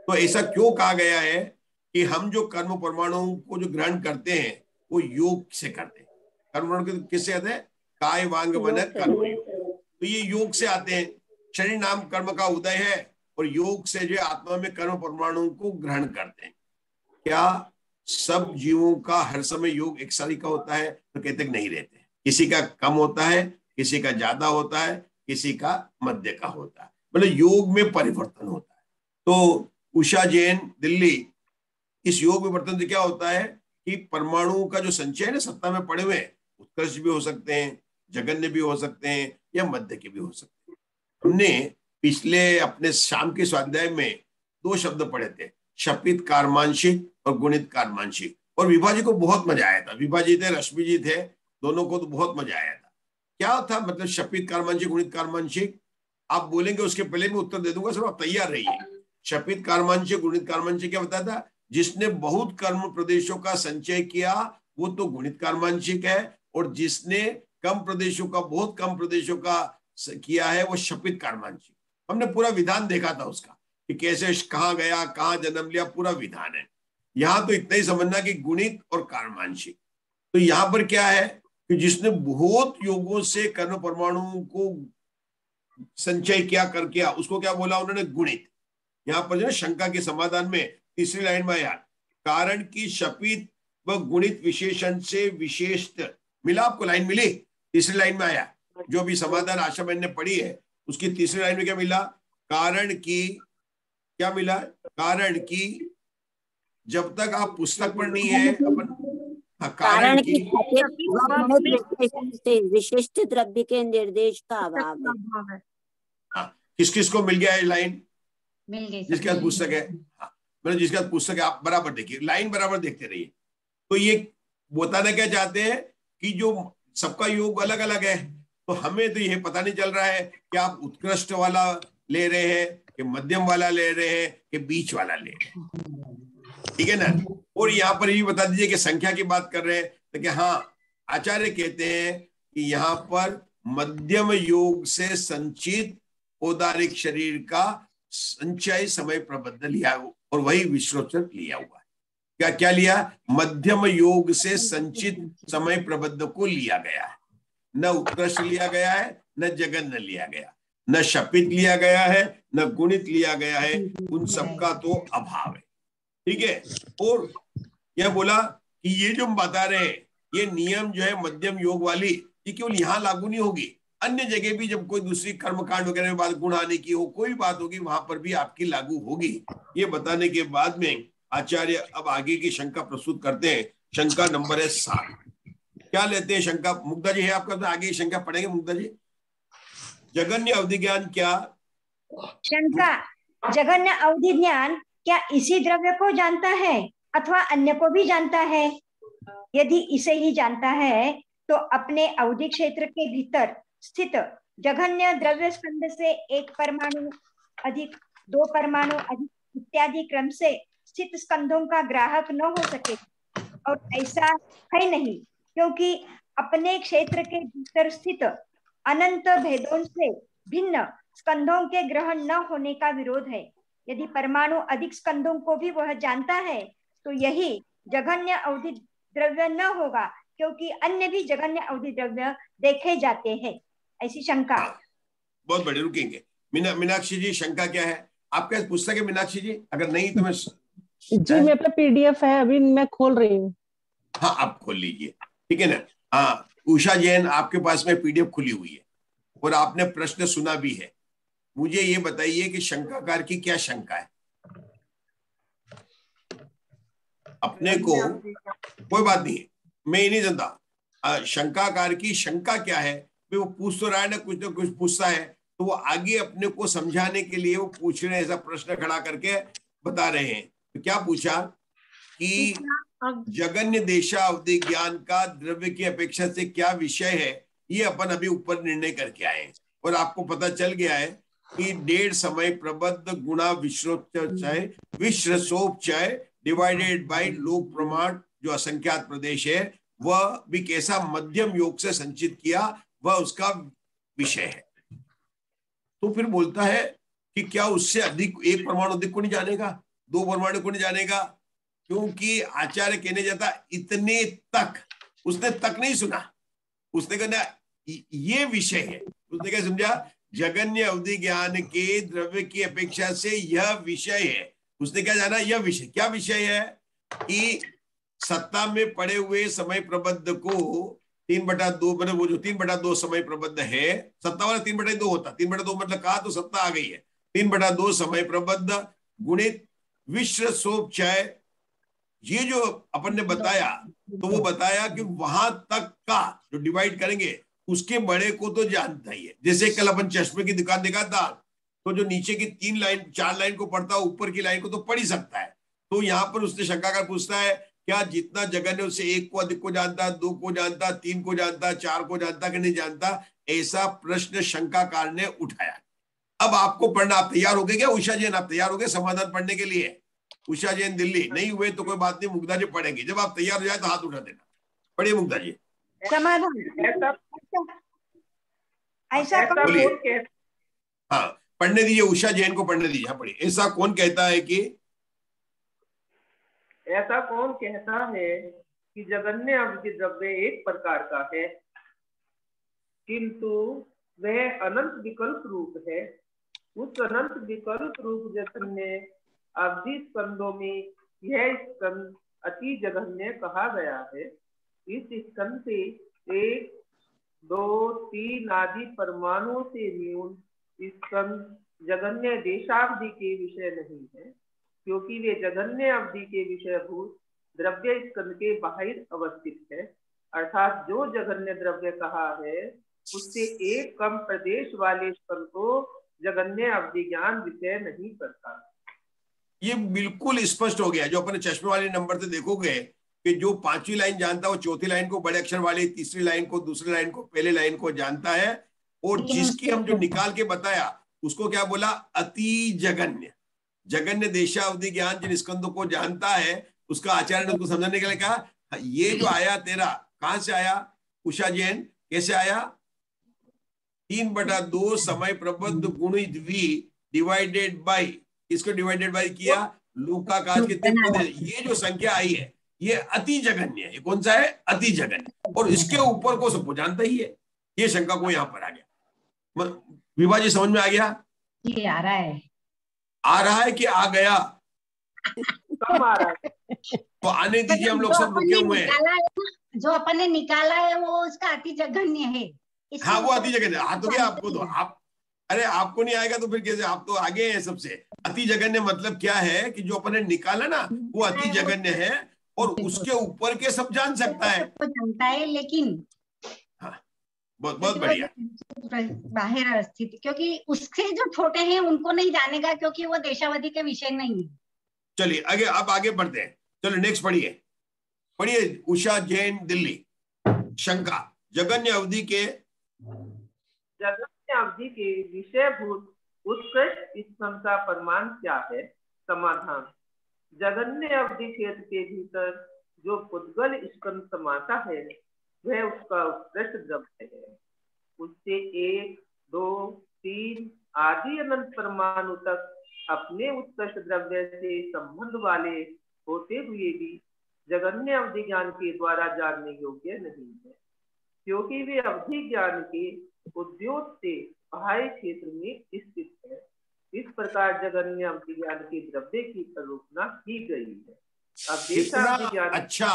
[SPEAKER 1] तो ऐसा क्यों कहा गया है कि हम जो कर्म परमाणुओं को जो ग्रहण करते हैं वो योग से करते हैं। कर्म परमाणु किससे आते हैं? काय वांग मन कर्म, तो ये योग से आते हैं। शरीर नाम कर्म का उदय है और योग से जो आत्मा में कर्म परमाणुओं को ग्रहण करते हैं। क्या सब जीवों का हर समय योग एक सारी का होता है? तो कहते नहीं रहते, किसी का कम होता है, किसी का ज्यादा होता है, किसी का मध्य का होता है, मतलब योग में परिवर्तन होता है। तो उषा जैन दिल्ली, इस योग में परिवर्तन से क्या होता है कि परमाणुओं का जो संचय है ना, सत्ता में पड़े हुए, उत्कृष्ट भी हो सकते हैं, जगन्य भी हो सकते हैं, या मध्य के भी हो सकते हैं। हमने पिछले अपने शाम के स्वाध्याय में 2 शब्द पढ़े थे, शपित कारमांशिक और गुणित कारमांशिक, और विभाजी को बहुत मजा आया था। विभाजी थे, रश्मि जी थे, दोनों को तो बहुत मजा आया था। क्या था मतलब शपित कारमांशिक, गुणित कारमांशिक? आप बोलेंगे उसके पहले मैं उत्तर दे दूंगा, सिर्फ आप तैयार रहिए। शपित कारमांशिक, गुणित कारमांशिक क्या बताया था? जिसने बहुत कर्म प्रदेशों का संचय किया वो तो गुणित कारमांशिक है, और जिसने कम प्रदेशों का, बहुत कम प्रदेशों का किया है वो शपित कारमांशिक। हमने पूरा विधान देखा था उसका कि कैसे, कहाँ गया, कहाँ जन्म लिया, पूरा विधान है। यहाँ तो इतना ही समझना कि गुणित और कारमांशिक। तो यहाँ पर क्या है कि जिसने बहुत योगों से कर्म परमाणुओं को संचय किया कर किया, उसको क्या बोला उन्होंने? गुणित। यहाँ पर जो है शंका के समाधान में तीसरी लाइन में आया, कारण की शपित व गुणित विशेषण से विशेषत मिला। आपको लाइन मिली? तीसरी लाइन में आया, जो भी समाधान आशा बहन ने पढ़ी है उसकी तीसरी लाइन में क्या मिला? कारण की, क्या मिला? कारण की, जब तक आप पुस्तक पढ़नी है अपन, कारण की
[SPEAKER 5] विशिष्ट द्रव्य के निर्देश का अभाव है।
[SPEAKER 1] हाँ, किस किस को मिल गया ये लाइन?
[SPEAKER 6] मिल गई,
[SPEAKER 1] जिसके पास पुस्तक है। हाँ, मतलब जिसके पास पुस्तक है आप बराबर देखिए, लाइन बराबर देखते रहिए। तो ये बताना क्या चाहते हैं कि जो सबका योग अलग अलग है, तो हमें तो ये पता नहीं चल रहा है कि आप उत्कृष्ट वाला ले रहे हैं कि मध्यम वाला ले रहे हैं कि बीच वाला ले रहे हैं, ठीक है ना? और यहाँ पर ये बता दीजिए कि संख्या की बात कर रहे हैं, तो कि हाँ, आचार्य कहते हैं कि यहाँ पर मध्यम योग से संचित औदारिक शरीर का संचय समय प्रबंध लिया, और वही विश्वोत्तर लिया हुआ है। क्या क्या लिया? मध्यम योग से संचित समय प्रबंध को लिया गया है। न उत्कृष्ट लिया गया है, न जगन्य लिया गया, न शपित लिया गया है, न गुणित लिया गया है, उन सबका तो अभाव है, ठीक है। और यह बोला कि ये जो हम बता रहे हैं ये नियम जो है मध्यम योग वाली, ये केवल यहाँ लागू नहीं होगी, अन्य जगह भी जब कोई दूसरी कर्मकांड वगैरह में बात, गुण आने की हो, कोई बात होगी, वहां पर भी आपकी लागू होगी। ये बताने के बाद में आचार्य अब आगे की शंका प्रस्तुत करते हैं। शंका नंबर है 7। क्या लेते हैं शंका? मुग्धा जी है आपका, तो आगे शंका पढ़ेंगे मुग्धा जी। जगन्य अवधि ज्ञान क्या?
[SPEAKER 7] शंका, जगन्य अवधि ज्ञान क्या इसी द्रव्य को जानता है अथवा अन्य को भी जानता है? यदि इसे ही जानता है तो अपने अवधि क्षेत्र के भीतर स्थित जघन्य द्रव्य स्कंद से एक परमाणु अधिक, दो परमाणु अधिक इत्यादि क्रम से स्थित स्कंदों का ग्राहक न हो सके, और ऐसा है नहीं, क्योंकि अपने क्षेत्र के भीतर स्थित अनंत भेदों से भिन्न स्कंदों के ग्रहण न होने का विरोध है। यदि परमाणु अधिक स्कंदों को भी वह जानता है तो यही जघन्य अवधि द्रव्य न होगा, क्योंकि अन्य भी जघन्य अवधि द्रव्य देखे जाते हैं। ऐसी शंका।
[SPEAKER 1] बहुत बढ़िया, रुकेंगे। मीनाक्षी जी, शंका क्या है? आपके पास पुस्तक है मीनाक्षी जी? अगर नहीं तो मैं
[SPEAKER 5] जी मेरे पे पीडीएफ है, अभी मैं खोल रही हूँ।
[SPEAKER 1] हाँ, आप खोल लीजिए, ठीक है ना। हाँ, उषा जैन, आपके पास में पीडीएफ खुली हुई है और आपने प्रश्न सुना भी है। मुझे ये बताइए कि शंकाकार की क्या शंका है? अपने को कोई बात नहीं है, मैं ये नहीं जानता शंकाकार की शंका क्या है। वो पूछ तो रहा है ना कुछ पूछता है, तो वो आगे अपने को समझाने के लिए वो पूछ रहे हैं, ऐसा प्रश्न खड़ा करके बता रहे हैं। तो क्या पूछा कि जगन्य देशावधि ज्ञान का द्रव्य की अपेक्षा से क्या विषय है, ये अपन अभी ऊपर निर्णय करके आए हैं। और आपको पता चल गया है कि 1.5 समय प्रबद्ध गुणा विश्रसोपचय डिवाइडेड बाय लोक प्रमाण, जो असंख्यात प्रदेश है, वह भी कैसा मध्यम योग से संचित किया, वह उसका विषय है। तो फिर बोलता है कि क्या उससे अधिक एक परमाणु अधिक को नहीं जानेगा, 2 परमाणु को नहीं जानेगा, क्योंकि आचार्य कहने जाता इतने तक, उसने तक नहीं सुना, उसने कहा ये विषय है। उसने क्या समझा? जगन्य अवधि ज्ञान के द्रव्य की अपेक्षा से यह विषय है। उसने क्या जाना? यह विषय क्या विषय है कि सत्ता में पड़े हुए समय प्रबद्ध को 3/2, मतलब वो जो 3/2 समय प्रबद्ध है, सत्ता वाला 3/2 होता, 3/2 मतलब कहा तो सत्ता आ गई है, 3/2 समय प्रबद्ध गुणित विश्रसोपचय, ये जो अपन ने बताया, तो वो बताया कि वहां तक का जो डिवाइड करेंगे उसके बड़े को तो जानता ही है। जैसे कल अपन चश्मे की दुकान दिखाता, तो जो नीचे की 3 लाइन 4 लाइन को पढ़ता, ऊपर की लाइन को तो पढ़ ही सकता है। तो यहाँ पर उसने शंकाकार पूछता है, क्या जितना जगन्य उससे 1 को अधिक को जानता, 2 को जानता, 3 को जानता, 4 को जानता कि नहीं जानता? ऐसा प्रश्न शंकाकार ने उठाया। अब आपको पढ़ना, आप तैयार हो गए क्या? उषा जैन, आप तैयार हो गए समाधान पढ़ने के लिए? उषा जैन दिल्ली, नहीं हुए तो कोई बात नहीं, मुग्धा जी पढ़ेंगे। जब आप तैयार हो जाए तो हाथ उठा देना। पढ़िए मुग्धा जी।
[SPEAKER 7] समाधान ऐसा
[SPEAKER 1] हाँ, पढ़ने दीजिए, उषा जैन को पढ़ने दीजिए। हाँ, पढ़िए। ऐसा कौन कहता है कि,
[SPEAKER 8] ऐसा कौन कहता है कि जगन्य अवधि द्रव्य एक प्रकार का है, किंतु वह अनंत विकल्प रूप है। उस अनंत विकल्प रूप जगन्य अवधि स्कंदों में यह स्कंद अति जघन्य कहा गया है। इस स्कंद से 1, 2, 3 आदि परमाणुओं से न्यून स्कंद जगन्य देशावधि के विषय नहीं है, क्योंकि वे जगन्य अवधि के विषयभूत द्रव्य स्कंद के बाहर अवस्थित है। अर्थात जो जगन्य द्रव्य कहा है उससे एक कम प्रदेश वाले स्कंद को जगन्य अवधि ज्ञान विषय नहीं करता।
[SPEAKER 1] ये बिल्कुल स्पष्ट हो गया। जो अपने चश्मे वाले नंबर से देखोगे कि जो 5वीं लाइन जानता है वो 4थी लाइन को बड़े अक्षर वाली, 3री लाइन को, दूसरी लाइन को, पहले लाइन को जानता है। और जिसकी हम जो निकाल के बताया उसको क्या बोला? अति जगन्य। जगन्य देशावधि ज्ञान जिन स्कंदों को जानता है, उसका आचार्य ने उसको समझाने के लिए कहा ये जो आया तेरा, कहां से आया उषा जैन, कैसे आया? 3/2 समय प्रबद्ध गुणित v डिवाइडेड बाय, इसको डिवाइडेड बाय किया लूका काज के 3 पद। ये जो संख्या आई है ये अति जघन्य है। ये कौन सा है? अति जघन्य। और इसके ऊपर को सबको जानता ही है। ये शंका को यहाँ पर आ गया। विभा जी समझ में आ गया?
[SPEAKER 7] ये आ रहा है,
[SPEAKER 1] आ रहा है कि आ गया?
[SPEAKER 8] कम आ रहा है
[SPEAKER 1] तो आने दीजिए, हम लोग सब रुके हुए हैं।
[SPEAKER 7] जो अपन ने निकाला है वो उसका अति जघन्य है।
[SPEAKER 1] हाँ, वो अति जघन्य। आ तो गया आपको, तो आप, अरे आपको नहीं आएगा तो फिर कैसे? आप तो आगे हैं सबसे। अति जघन्य मतलब क्या है कि जो अपन ने निकाला ना वो अति जघन्य है, और उसके ऊपर के सब जान सकता है,
[SPEAKER 7] जानता है, लेकिन
[SPEAKER 1] हाँ, बहुत बहुत बढ़िया।
[SPEAKER 7] बाहर स्थित, क्योंकि उससे जो छोटे हैं उनको नहीं जानेगा, क्योंकि वो देशावधि के विषय नहीं है।
[SPEAKER 1] चलिए आगे, अब आगे बढ़ते हैं। चलो नेक्स्ट पढ़िए, पढ़िए उषा जैन दिल्ली। शंका, जगन्य अवधि के,
[SPEAKER 8] जगन्य जगन्य अवधि के विषयभूत उत्कृष्ट स्कंद का प्रमाण क्या है? समाधान: जगन्य अवधि क्षेत्र के भीतर जो पुद्गल स्कंद समाता है वह उसका उत्कृष्ट द्रव्य है। उससे 1, 2, 3 आदि अनंत परमाणु तक अपने उत्कृष्ट द्रव्य से संबंध वाले होते हुए भी जगन्य अवधि ज्ञान के द्वारा जानने योग्य नहीं है, क्योंकि वे अवधि ज्ञान के उद्योग से बाह्य क्षेत्र में स्थित है। इस प्रकार जगन्य अवधि ज्ञान के द्रव्य की कल्पना की गई है। अब
[SPEAKER 1] कितना अच्छा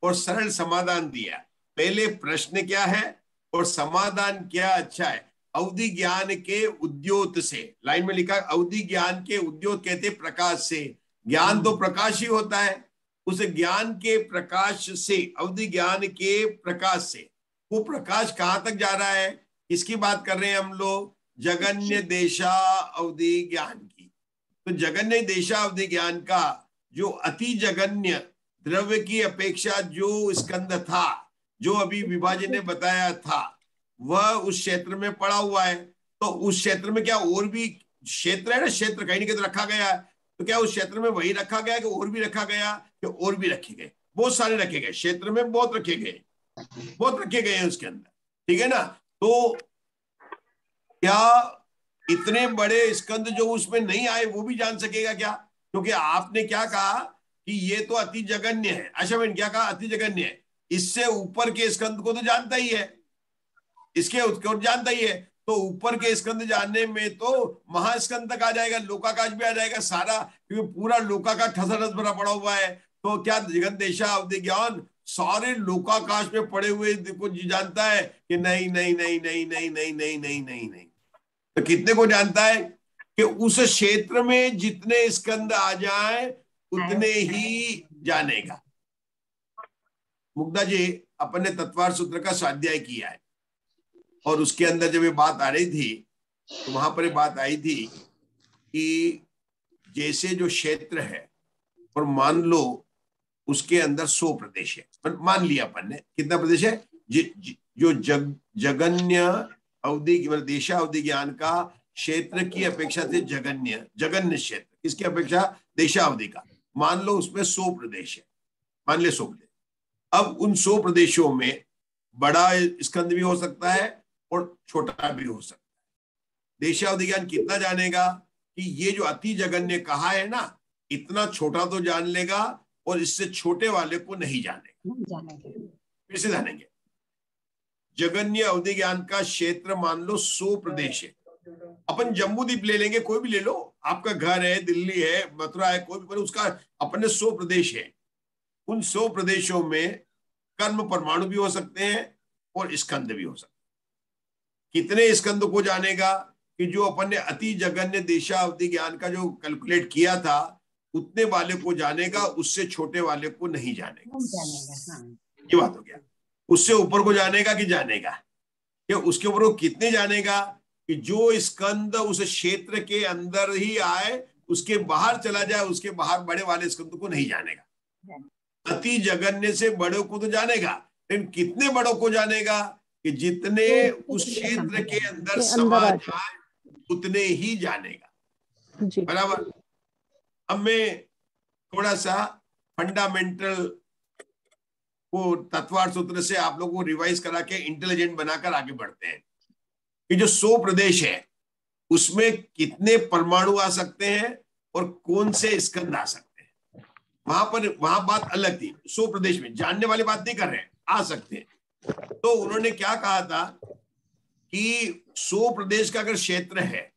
[SPEAKER 1] और सरल समाधान दिया। पहले प्रश्न क्या है और समाधान क्या अच्छा है। अवधि ज्ञान के उद्योत से, लाइन में लिखा अवधि ज्ञान के उद्योत कहते प्रकाश से। ज्ञान तो प्रकाश ही होता है, उस ज्ञान के प्रकाश से, अवधि ज्ञान के प्रकाश से, वो प्रकाश कहाँ तक जा रहा है, किसकी बात कर रहे हैं हम लोग? जगन्य देशा अवधि ज्ञान की। तो जगन्य देशा अवधि ज्ञान का जो अति जगन्य द्रव्य की अपेक्षा जो स्कंद था, जो अभी विभाजन ने बताया था, वह उस क्षेत्र में पड़ा हुआ है। तो उस क्षेत्र में क्या और भी क्षेत्र है ना, क्षेत्र कहीं ना कहीं तो रखा गया है। तो क्या उस क्षेत्र में वही रखा गया कि और भी रखा गया, कि और भी रखे गए? बहुत सारे रखे गए क्षेत्र में, बहुत रखे गए, बहुत रखे गए हैं उसके अंदर, ठीक है ना। तो क्या इतने बड़े स्कंद जो उसमें नहीं आए वो भी जान सकेगा क्या? क्योंकि आपने क्या कहा कि ये तो अति जगन्य है। अच्छा मैंने क्या कहा? अति जगन्य है। इससे ऊपर के स्कंद को तो जानता ही है, इसके उसको जानता ही है। तो ऊपर के स्कंद जानने में तो महास्कंद तक आ जाएगा, लोकाकाश भी आ जाएगा सारा, क्योंकि पूरा लोकाकाश ठसाठस भरा पड़ा हुआ है। तो क्या जगन देशा अवधि ज्ञान सारे लोकाकाश में पड़े हुए को जानता है कि नहीं? नहीं नहीं नहीं नहीं नहीं नहीं नहीं नहीं नहीं। तो कितने को जानता है कि उस क्षेत्र में जितने स्कंद आ जाए उतने ही जानेगा। मुग्धा जी, अपन ने तत्वार्थ सूत्र का स्वाध्याय किया है और उसके अंदर जब ये बात आ रही थी तो वहां पर ये बात आई थी कि जैसे जो क्षेत्र है और मान लो उसके अंदर 100 प्रदेश है, मान लिया अपन ने, कितना प्रदेश है? जो जगन्य अवधि मतलब देशा अवधि ज्ञान का क्षेत्र की अपेक्षा से जगन्य क्षेत्र किसकी अपेक्षा? देशा अवधि का। मान लो उसमें 100 प्रदेश है, मान ले 100 प्रदेश। अब उन 100 प्रदेशों में बड़ा स्कंद भी हो सकता है और छोटा भी हो सकता है। देशावधि ज्ञान कितना जानेगा कि ये जो अति जगन्य कहा है ना, इतना छोटा तो जान लेगा और इससे छोटे वाले को नहीं जानेगा। फिर से जानेंगे। जगन्य अवधि ज्ञान का क्षेत्र मान लो 100 प्रदेश है। अपन जम्बूद्वीप ले लेंगे, कोई भी ले लो, आपका घर है, दिल्ली है, मथुरा है, कोई भी, पर उसका अपने 100 प्रदेश है। उन 100 प्रदेशों में कर्म परमाणु भी हो सकते हैं और स्कंद भी हो सकते हैं। कितने स्कंद को जानेगा कि जो अपन ने अति जगन्य देशावधि ज्ञान का जो कैलकुलेट किया था उतने वाले को जानेगा, उससे छोटे वाले को नहीं जानेगा। ये बात हो गया। उससे ऊपर को जानेगा कि जानेगा, कि उसके ऊपर वो कितने जानेगा कि जो स्कंद उस क्षेत्र के अंदर ही आए, उसके बाहर चला जाए, उसके बाहर बड़े वाले स्कंद को नहीं जानेगा। अति जगन्य से बड़े को तो जानेगा, लेकिन कितने बड़ों को जानेगा कि जितने उस क्षेत्र के अंदर समा जाए उतने ही जानेगा। बराबर। अब मैं थोड़ा सा फंडामेंटल को तत्वार्थ सूत्र से आप लोगों को रिवाइज करा के इंटेलिजेंट बनाकर आगे बढ़ते हैं कि जो 100 प्रदेश है उसमें कितने परमाणु आ सकते हैं और कौन से स्कंद आ सकते हैं। वहां बात अलग थी। 100 प्रदेश में जानने वाली बात नहीं कर रहे हैं, आ सकते हैं। तो उन्होंने क्या कहा था कि 100 प्रदेश का अगर क्षेत्र है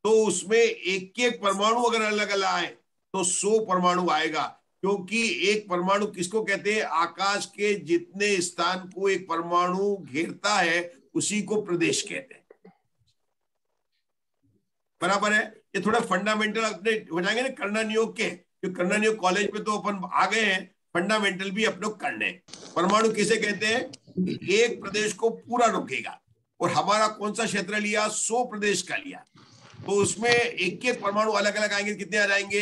[SPEAKER 1] तो उसमें एक एक परमाणु अगर अलग अलग आए तो 100 परमाणु आएगा, क्योंकि एक परमाणु किसको कहते हैं? आकाश के जितने स्थान को एक परमाणु घेरता है उसी को प्रदेश कहते हैं। बराबर है। ये थोड़ा फंडामेंटल अपने हो जाएंगे ना करना नियोग के, क्योंकि करना नियोग कॉलेज में तो अपन आ गए हैं, फंडामेंटल भी अपने करने। परमाणु किसे कहते हैं? एक प्रदेश को पूरा रोकेगा। और हमारा कौन सा क्षेत्र लिया? 100 प्रदेश का लिया, तो उसमें एक एक परमाणु अलग अलग आएंगे, कितने आ जाएंगे?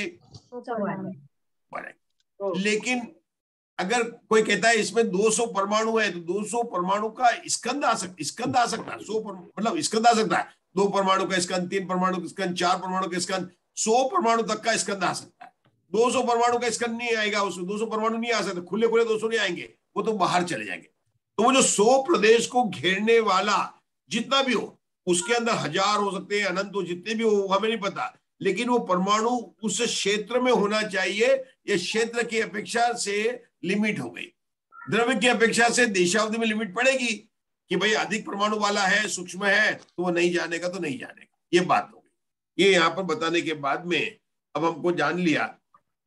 [SPEAKER 1] लेकिन अगर कोई कहता है इसमें 200 परमाणु है तो 200 परमाणु का स्कंद आ सकता है, 100 मतलब स्कंद आ सकता है, 2 परमाणु का स्कंद, 3 परमाणु का स्कंद, 4 परमाणु का स्कंद, 100 परमाणु तक का स्कंद आ सकता है। 200 परमाणु का स्कंद नहीं आएगा, उसमें 200 परमाणु नहीं आ सकते, खुले 200 नहीं आएंगे, वो तो बाहर चले जाएंगे। तो वो जो 100 प्रदेश को घेरने वाला जितना भी हो, उसके अंदर 1000 हो सकते हैं, अनंत हो, जितने भी हो हमें नहीं पता, लेकिन वो परमाणु उस क्षेत्र में होना चाहिए। ये क्षेत्र की अपेक्षा से लिमिट हो गई, द्रव्य की अपेक्षा से देशावधि में लिमिट पड़ेगी कि भाई अधिक परमाणु वाला है, सूक्ष्म है, तो वो नहीं जानेगा तो नहीं जानेगा, ये बात हो गई। ये यहाँ पर बताने के बाद में अब हमको जान लिया।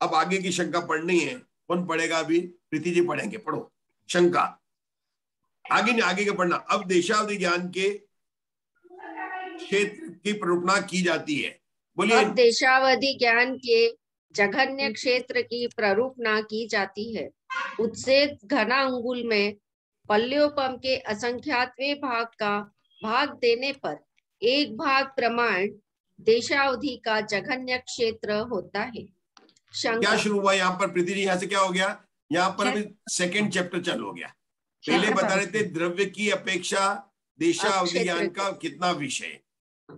[SPEAKER 1] अब आगे की शंका पढ़नी है, कौन पढ़ेगा? अभी प्रीति जी पढ़ेंगे, पढ़ो शंका आगे का पढ़ना। अब देशावधि ज्ञान के क्षेत्र की प्ररूपणा की जाती है, बोलिए।
[SPEAKER 3] अब देशावधि ज्ञान के जघन्य क्षेत्र की प्ररूपणा की जाती है। उत्सेद घना अंगुल में पल्योपम के असंख्यातवें भाग का भाग देने पर एक भाग प्रमाण देशावधि का जघन्य क्षेत्र होता है।
[SPEAKER 1] क्या शुरू हुआ यहाँ पर प्रीति जी? यहाँ से क्या हो गया? यहाँ पर अभी सेकंड चैप्टर चालू हो गया। पहले बता रहे थे द्रव्य की अपेक्षा देशावधि ज्ञान का कितना विषय।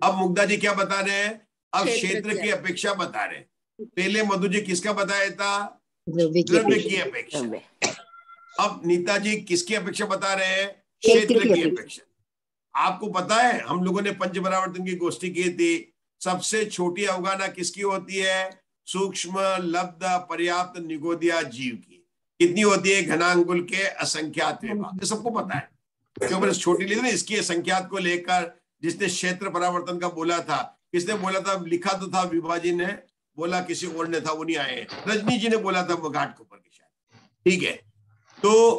[SPEAKER 1] अब मुग्धा जी क्या बता रहे हैं? अब क्षेत्र की अपेक्षा बता रहे हैं। पहले मधु जी किसका बताया था? द्रव्य की अपेक्षा। अब नीता जी किसकी अपेक्षा बता रहे हैं? क्षेत्र की अपेक्षा। आपको पता है हम लोगों ने पंच परावर्तन की गोष्ठी की थी, सबसे छोटी अवगाहना किसकी होती है? सूक्ष्म लब्ध पर्याप्त निगोदिया जीव की। कितनी होती है? घनांगुल के असंख्यात विभाग। ये सबको पता है क्यों? मैंने छोटी ली ना, इसकी असंख्यात को लेकर जिसने क्षेत्र परावर्तन का बोला था, किसने बोला था? लिखा तो था विभा जी ने, बोला किसी और ने था, वो नहीं आए। रजनी जी ने बोला था वो घाट ऊपर के शायद। ठीक है, तो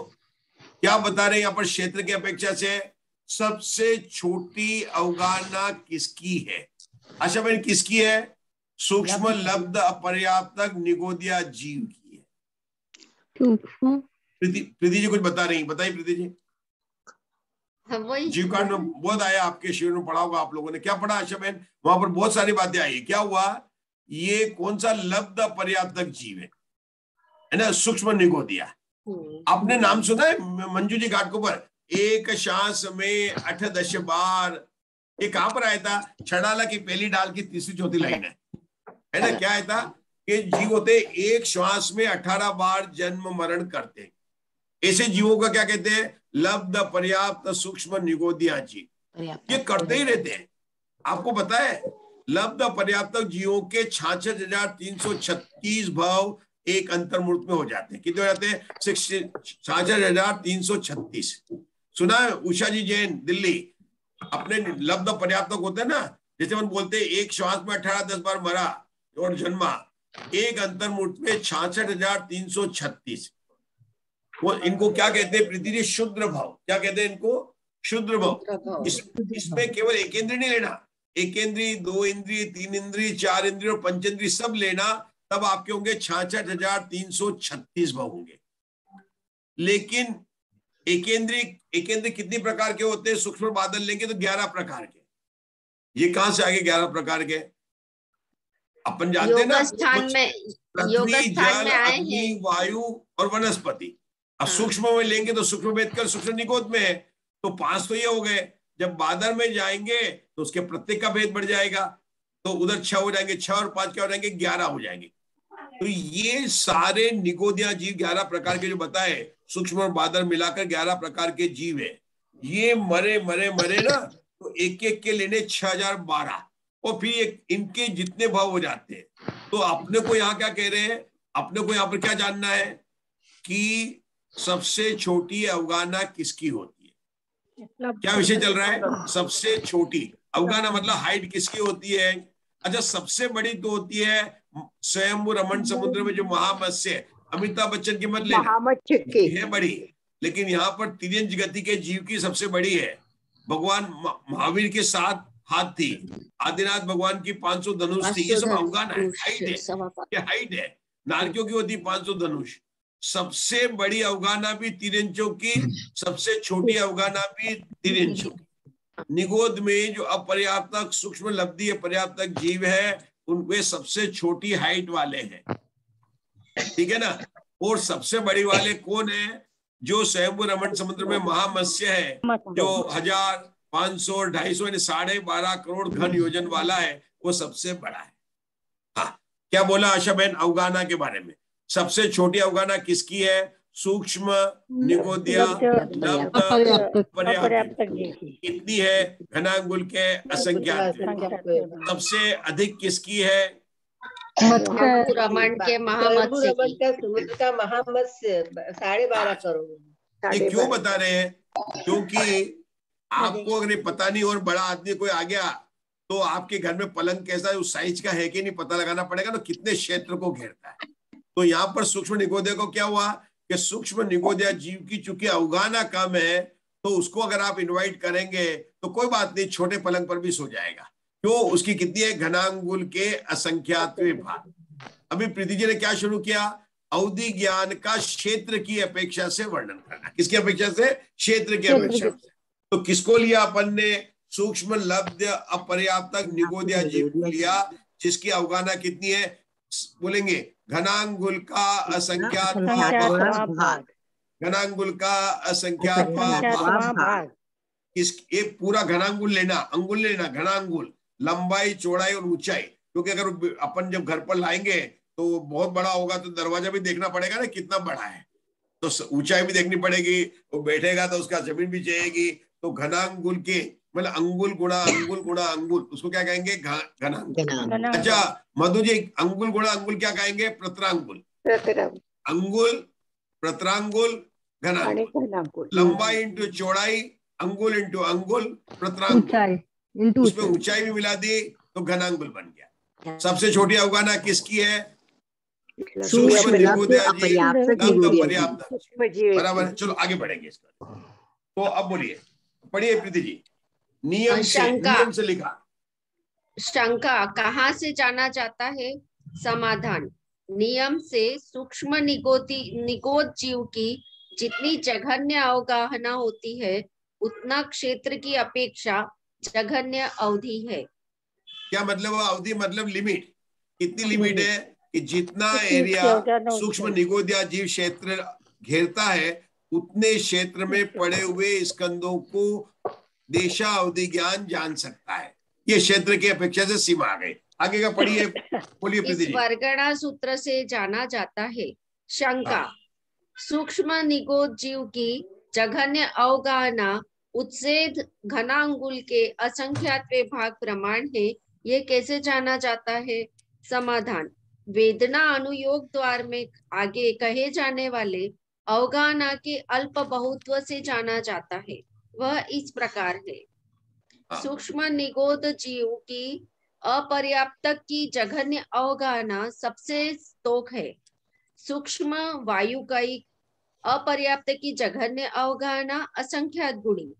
[SPEAKER 1] क्या बता रहे हैं यहाँ पर? क्षेत्र की अपेक्षा से सबसे छोटी अवगाहना किसकी है? आशा बहन किसकी है? सूक्ष्म लब्ध अपर्याप्त निगोदिया जीव की है। प्रीति जी कुछ बता रही, बताइए प्रीति जी। जीव कांड में बहुत आया, आपके शिविर में पढ़ा होगा आप लोगों ने। क्या पढ़ा आशा बहन? वहां पर बहुत सारी बातें आई। क्या हुआ? ये कौन सा लब्ध अपर्याप्त जीव है ना? सूक्ष्म निगोदिया। आपने नाम सुना है मंजू जी घाटकोपर? एक श्वास में 8-10 बार। ये कहां पर आया था? छड़ाला की पहली डाल की तीसरी चौथी लाइन है ना? क्या आया था कि जीव होते एक श्वास में 18 बार जन्म मरण करते। ऐसे जीवों का क्या कहते हैं? लब्ध पर्याप्त सूक्ष्म निगोदिया जीव। ये करते ही रहते हैं। आपको पता है लब्ध पर्याप्त जीवों के 66,336 भाव एक अंतर्मूर्त में हो जाते हैं। कितने हो जाते हैं? 66,336। सुना है? उषा जी जैन दिल्ली अपने लब्ध पर्याप्त होते हैं ना, जैसे हम बोलते हैं एक श्वास में 18-10 बार मरा और जन्मा, एक अंतर्मूर्त में 66,336। वो इनको क्या कहते हैं प्रीति जी? शुद्र भाव। क्या कहते हैं इनको? शुद्र भाव। इसमें केवल एक इंद्रिय नहीं लेना, एक इंद्रिय, 2 इंद्रिय, 3 इंद्रिय, 4 इंद्रिय और पंचेंद्रिय सब लेना, तब आपके होंगे 66,336 भाव होंगे। लेकिन एकेंद्रीय कितनी प्रकार के होते हैं? सूक्ष्म बादल लेंगे तो 11 प्रकार के। ये कहां से आगे 11 प्रकार के? अपन जानते हैं ना, पृथ्वी, जल, अग्नि, वायु और वनस्पति। अब सूक्ष्म में लेंगे तो सूक्ष्म भेद कर सूक्ष्म निगोद में है, तो 5 तो ये हो गए। जब बादल में जाएंगे तो उसके प्रत्येक का भेद बढ़ जाएगा, तो उधर 6 हो जाएंगे, 6 और 5 क्या हो जाएंगे? 11 हो जाएंगे। तो ये सारे निगोदिया जीव 11 प्रकार के जो बताए, सूक्ष्म और बादल मिलाकर 11 प्रकार के जीव है। ये मरे ना तो एक एक के लेने 6012 और फिर इनके जितने भाव हो जाते हैं। तो अपने को यहाँ क्या कह रहे हैं? अपने को यहाँ पर क्या जानना है कि सबसे छोटी अवगाहना किसकी होती है? क्या विषय चल रहा है? सबसे छोटी अवगाहना मतलब हाइट किसकी होती है? अच्छा, सबसे बड़ी तो होती है स्वयं रमण समुद्र में जो महामत्स्य, अमिताभ बच्चन की मत लेना, है बड़ी। लेकिन यहाँ पर तिर्यंच गति के जीव की सबसे बड़ी है। भगवान महावीर के 7 हाथ थी, आदिनाथ भगवान की 500 धनुष थी। ये सब अवगाहना है, हाइट है, ये हाइट है। नारकियों की होती 500 धनुष। सबसे बड़ी अवगाहना भी तिर्यंचों की, सबसे छोटी अवगाहना भी तिर्यंचों की। निगोद में जो अपर्याप्तक सूक्ष्म लब्धि पर्याप्तक जीव है, उनके सबसे छोटी हाइट वाले हैं। ठीक है ना? और सबसे बड़ी वाले कौन है? जो स्वयंभू रमण समुद्र में महामत्स्य है, जो 1000, 500, 250 यानी 12.5 करोड़ घन योजन वाला है, वो सबसे बड़ा है। हाँ, क्या बोला आशा बहन अवगाहना के बारे में? सबसे छोटी अवगाहना किसकी है? सूक्ष्म निगोदिया पर्याप्त कितनी है? घनांगुल के असंख्यात। सबसे अधिक किसकी है?
[SPEAKER 3] रमण के महामत्स्य की।
[SPEAKER 4] समुद्र का महामत्स्य 12.5 करोड़।
[SPEAKER 1] ये क्यों बता रहे हैं? क्योंकि आपको अगर पता नहीं और बड़ा आदमी कोई आ गया तो आपके घर में पलंग कैसा है, उस साइज का है कि नहीं पता लगाना पड़ेगा ना, कितने क्षेत्र को घेरता है। तो यहाँ पर सूक्ष्म निगोदिया को क्या हुआ कि सूक्ष्म निगोदिया जीव की चूंकि अवगाहना कम है, तो उसको अगर आप इनवाइट करेंगे तो कोई बात नहीं, छोटे पलंग पर भी सो जाएगा। क्यों? उसकी कितनी है? घनांगुल के असंख्यात भाग। अभी प्रीति जी ने क्या शुरू किया? अवधि ज्ञान का क्षेत्र की अपेक्षा से वर्णन करना। किसकी अपेक्षा से? क्षेत्र की अपेक्षा से। तो किसको लिया अपन ने? सूक्ष्म लब्ध अपर्याप्त निगोदिया जीव को लिया, जिसकी अवगाहना कितनी है? बोलेंगे घनांगुल का असंख्यात भाग। घनांगुल का असंख्यात भाग। ये पूरा घनांगुल लेना, अंगुल लेना, घनांगुल, लंबाई, चौड़ाई और ऊंचाई। क्योंकि अगर अपन जब घर पर लाएंगे तो बहुत बड़ा होगा तो दरवाजा भी देखना पड़ेगा ना कितना बड़ा है, तो ऊंचाई भी देखनी पड़ेगी। वो बैठेगा तो उसका जमीन भी चाहिएगी। तो घनांगुल के मतलब अंगुल गुणा अंगुल, उसको क्या कहेंगे? घनांगुल। अच्छा मधु जी, अंगुल गुणा अंगुल क्या कहेंगे? प्रतरांगुल। अंगुल, प्रतरांगुल, घनांगुल। लंबाई इंटू चौड़ाई, अंगुल इंटू अंगुल, प्रतरांगुल, उसमें ऊंचाई भी मिला दी तो घनांगुल बन गया। सबसे छोटी अवगाहना किसकी है? सूक्ष्म निगोदिया पर्याप्त। बराबर। चलो आगे बढ़ेंगे इसका। तो अब बोलिए, पढ़िए प्रीति जी। नियम से लिखा।
[SPEAKER 3] शंका कहाँ से जाना जाता है? समाधान, नियम से सूक्ष्म निगोद जीव की जितनी जघन्य अवगाहना होती है उतना क्षेत्र की अपेक्षा जघन्य अवधि है।
[SPEAKER 1] क्या मतलब? अवधि मतलब लिमिट। कितनी लिमिट है? कि जितना एरिया सूक्ष्म निगोदिया जीव क्षेत्र घेरता है उतने क्षेत्र में पड़े हुए स्कंदों को देशा अवधि ज्ञान जान सकता है। ये क्षेत्र की अपेक्षा से सीमा आ गई। आगे का पढ़िए, बोलिए प्रीति जी।
[SPEAKER 3] इस वर्गणा सूत्र से जाना जाता है। शंका, सूक्ष्म निगोद जीव की जघन्य अवगाहना उत्सेद घनांगुल के असंख्यात भाग प्रमाण है, ये कैसे जाना जाता है? समाधान, वेदना अनुयोग द्वार में आगे कहे जाने वाले अवगाहना के अल्प बहुत्व से जाना जाता है। वह इस प्रकार है। सूक्ष्म निगोद जीव की अपर्याप्त की जघन्य अवगाहना सबसे स्तोक है। सूक्ष्म वायुकायिक अपर्याप्त की जघन्य अवगाहना असंख्यात गुणी।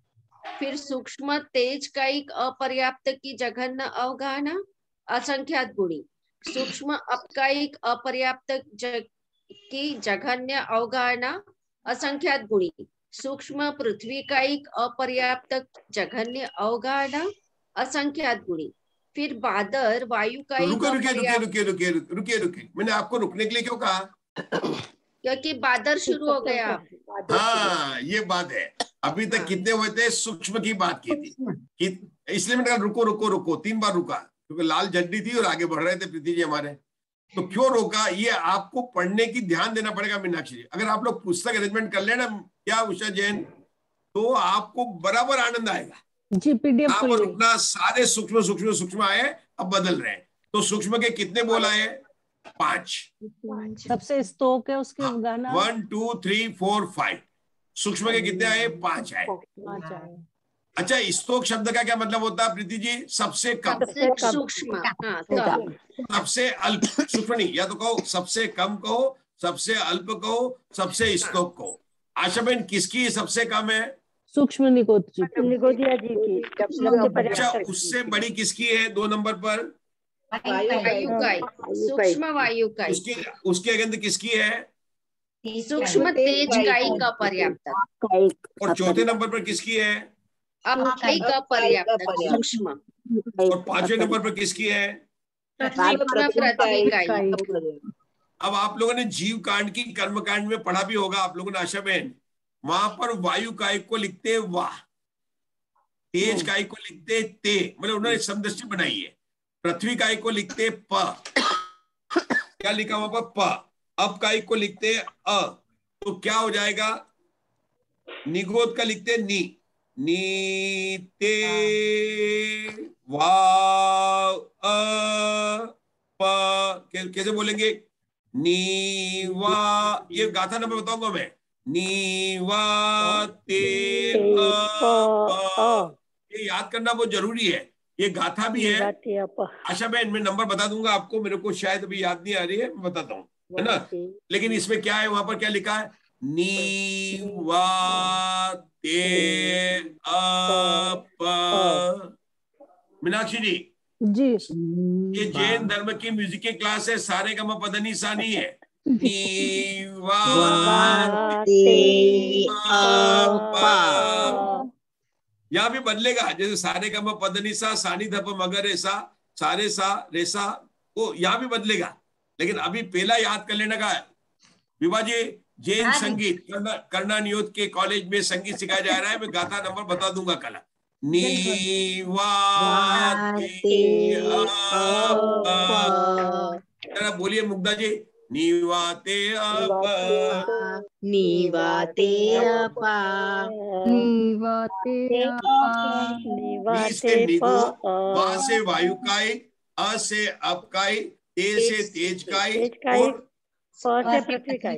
[SPEAKER 3] फिर सूक्ष्म तेज कायिक अपर्याप्त की जघन्य अवगाहना असंख्यात गुणी। सूक्ष्म अपकायिक अपर्याप्त की जघन्य अवगाहना असंख्यात गुणी। सूक्ष्म पृथ्वी कायिक अपर्याप्त जघन्य अवगाहना असंख्यात गुणी। फिर बादर वायु कायिक
[SPEAKER 1] रुकिए। मैंने आपको रुकने के लिए क्यों कहा?
[SPEAKER 3] क्योंकि बादर शुरू हो गया।
[SPEAKER 1] हाँ ये बात है। अभी तक कितने हुए थे? सूक्ष्म की बात की थी, इसलिए मैंने कहा रुको 3 बार रुका, क्योंकि लाल झंडी थी और आगे बढ़ रहे थे प्रीति जी हमारे। तो क्यों रोका? ये आपको पढ़ने की ध्यान देना पड़ेगा मीनाक्षी जी। अगर आप लोग पुस्तक अरेंजमेंट कर लेना क्या उषा जैन, तो आपको बराबर आनंद आएगा जी। पीडीएफ आप रुकना, सारे सूक्ष्म आए, अब बदल रहे हैं। तो सूक्ष्म के कितने बोल आए? 5।
[SPEAKER 5] सबसे स्तोक है उसके गाना
[SPEAKER 1] 1 2 3 4 5। सूक्ष्म के कितने आए? 5 आए। अच्छा, स्तोक शब्द का क्या मतलब होता है प्रीति जी? सबसे कम
[SPEAKER 3] सूक्ष्म,
[SPEAKER 1] सबसे अल्प। सूक्ष्म नहीं, या तो कहो सबसे कम कहो, सबसे अल्प कहो, सबसे स्तोक कहो। आशा बहन किसकी सबसे कम है?
[SPEAKER 5] सूक्ष्म
[SPEAKER 2] निगोदिया जी की।
[SPEAKER 1] अच्छा, उससे बड़ी किसकी है 2 नंबर पर?
[SPEAKER 3] वायुकाई, सूक्ष्म वायुकाई।
[SPEAKER 1] उसके अगेंस्ट किसकी है?
[SPEAKER 3] सूक्ष्म तेज कायिक अपर्याप्त।
[SPEAKER 1] और चौथे नंबर पर किसकी है?
[SPEAKER 3] अपकायिक अपर्याप्त सूक्ष्म।
[SPEAKER 1] और 5वें नंबर पर किसकी है?
[SPEAKER 3] सूक्ष्म पृथ्वी कायिक।
[SPEAKER 1] अब आप लोगों ने जीव कांड की कर्म कांड में पढ़ा भी होगा आप लोगों ने आशा बहन, वहां पर वायु काय को लिखते वाह, तेज काय को लिखते ते, मतलब उन्होंने समदृष्टि बनाई है। पृथ्वी काय को लिखते प, क्या लिखा वहां पर प। अब काय को लिखते अ, तो क्या हो जाएगा, निगोद का लिखते नी, नी ते वा अ प, कैसे बोलेंगे, नी वा, ये गाथा नंबर बताऊंगा मैं, नी वा ते अ प, ये याद करना बहुत जरूरी है, ये गाथा भी है। आशा बहन मैं नंबर बता दूंगा आपको, मेरे को शायद अभी याद नहीं आ रही है, मैं बताता हूँ, है ना। लेकिन इसमें क्या है, वहां पर क्या लिखा है, नी वा ते अ प। मीनाक्षी जी, ये जैन धर्म की म्यूजिक की क्लास है, सारे का म पद नी सा नहीं है, नी वा ते अ प। यहाँ भी बदलेगा, जैसे सारे का म पद नी सा, सानी धप मगर रेसा, सारे सा रेसा, वो यहाँ भी बदलेगा। लेकिन अभी पहला याद कर लेने का है। विभा जी, जैन संगीत करना नियोत के कॉलेज में संगीत सिखाया जा रहा है, मैं गाथा नंबर बता दूंगा कल। नी वा ते अ प, जरा बोलिए मुग्धा जी, नी वा ते अ प,
[SPEAKER 5] नी वा ते अ प,
[SPEAKER 2] नी वा ते अ प, नी वा
[SPEAKER 1] नी से
[SPEAKER 2] ते प
[SPEAKER 1] निगो,
[SPEAKER 2] अ,
[SPEAKER 1] वा से वायुकाय, अ से अपकाय, ते से तेजकाय
[SPEAKER 2] तेजकाय,
[SPEAKER 1] और
[SPEAKER 2] प से पृथ्वी का।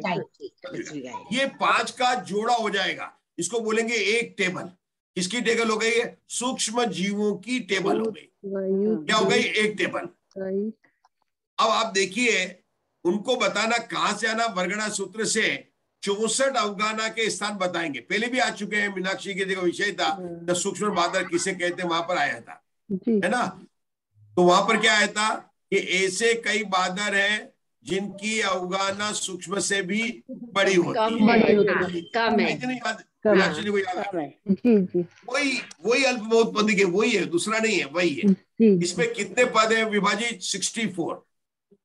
[SPEAKER 1] ये 5 का जोड़ा हो जाएगा, इसको बोलेंगे एक टेबल। किसकी टेबल हो गई है, सूक्ष्म जीवों की टेबल हो गई। क्या हो गई, एक टेबल। अब आप देखिए, उनको बताना कहां से आना, वर्गणा सूत्र से 64 अवगाना के स्थान बताएंगे, पहले भी आ चुके हैं। मीनाक्षी के देखो विषय था, जब सूक्ष्म बादर किसे कहते हैं, वहां पर आया था, है ना। तो वहां पर क्या आया था कि ऐसे कई बादर हैं जिनकी अवगाना सूक्ष्म से भी बड़ी होती है,
[SPEAKER 3] कम है,
[SPEAKER 1] इतनी बात मीनाक्षी जी को याद है। वही अल्प बहुत पद के, वही है, दूसरा नहीं है, वही है। इसमें कितने पद है विभाजित, 64।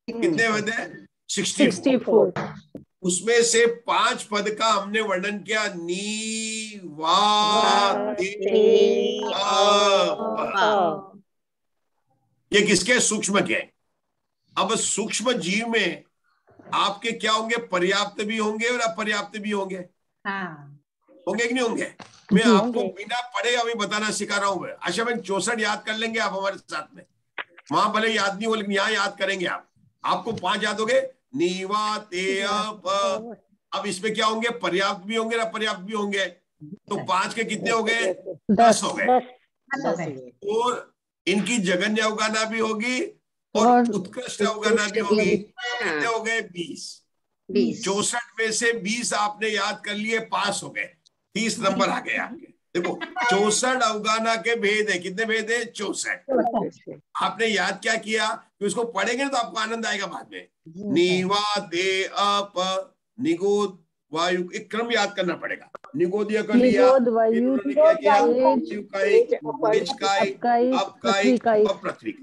[SPEAKER 1] कितने पद है, 64। उसमें से 5 पद का हमने वर्णन किया, नी वा ते अ प। ये किसके, सूक्ष्म के। अब सूक्ष्म जीव में आपके क्या होंगे, पर्याप्त भी होंगे और अपर्याप्त भी होंगे, होंगे कि नहीं होंगे। मैं आपको बिना पढ़े अभी बताना सिखा रहा हूं। आशा बहन 64 याद कर लेंगे आप हमारे साथ में, वहां भले याद नहीं हो लेकिन यहाँ याद करेंगे आप। आपको 5 याद हो गए, नीवा ते प। अब इसमें क्या होंगे, पर्याप्त भी होंगे अपर्याप्त भी होंगे, तो 5 के कितने हो गए, 10 हो गए। और इनकी जगन्य अवगाना भी होगी और उत्कृष्ट अवगाना भी होगी, कितने हो गए, 20। 64 में से 20 आपने याद कर लिए, पास हो गए, 30 नंबर आ गए आपके। देखो 64 अवगाना के भेद है, कितने भेद है, 64। आपने याद क्या किया कि उसको पढ़ेंगे तो आपको आनंद आएगा बाद में। नीवा ते अप, निगोद वायु, एक क्रम याद करना पड़ेगा। निगोदीय कर लिया, क्या किया, पृथ्वी।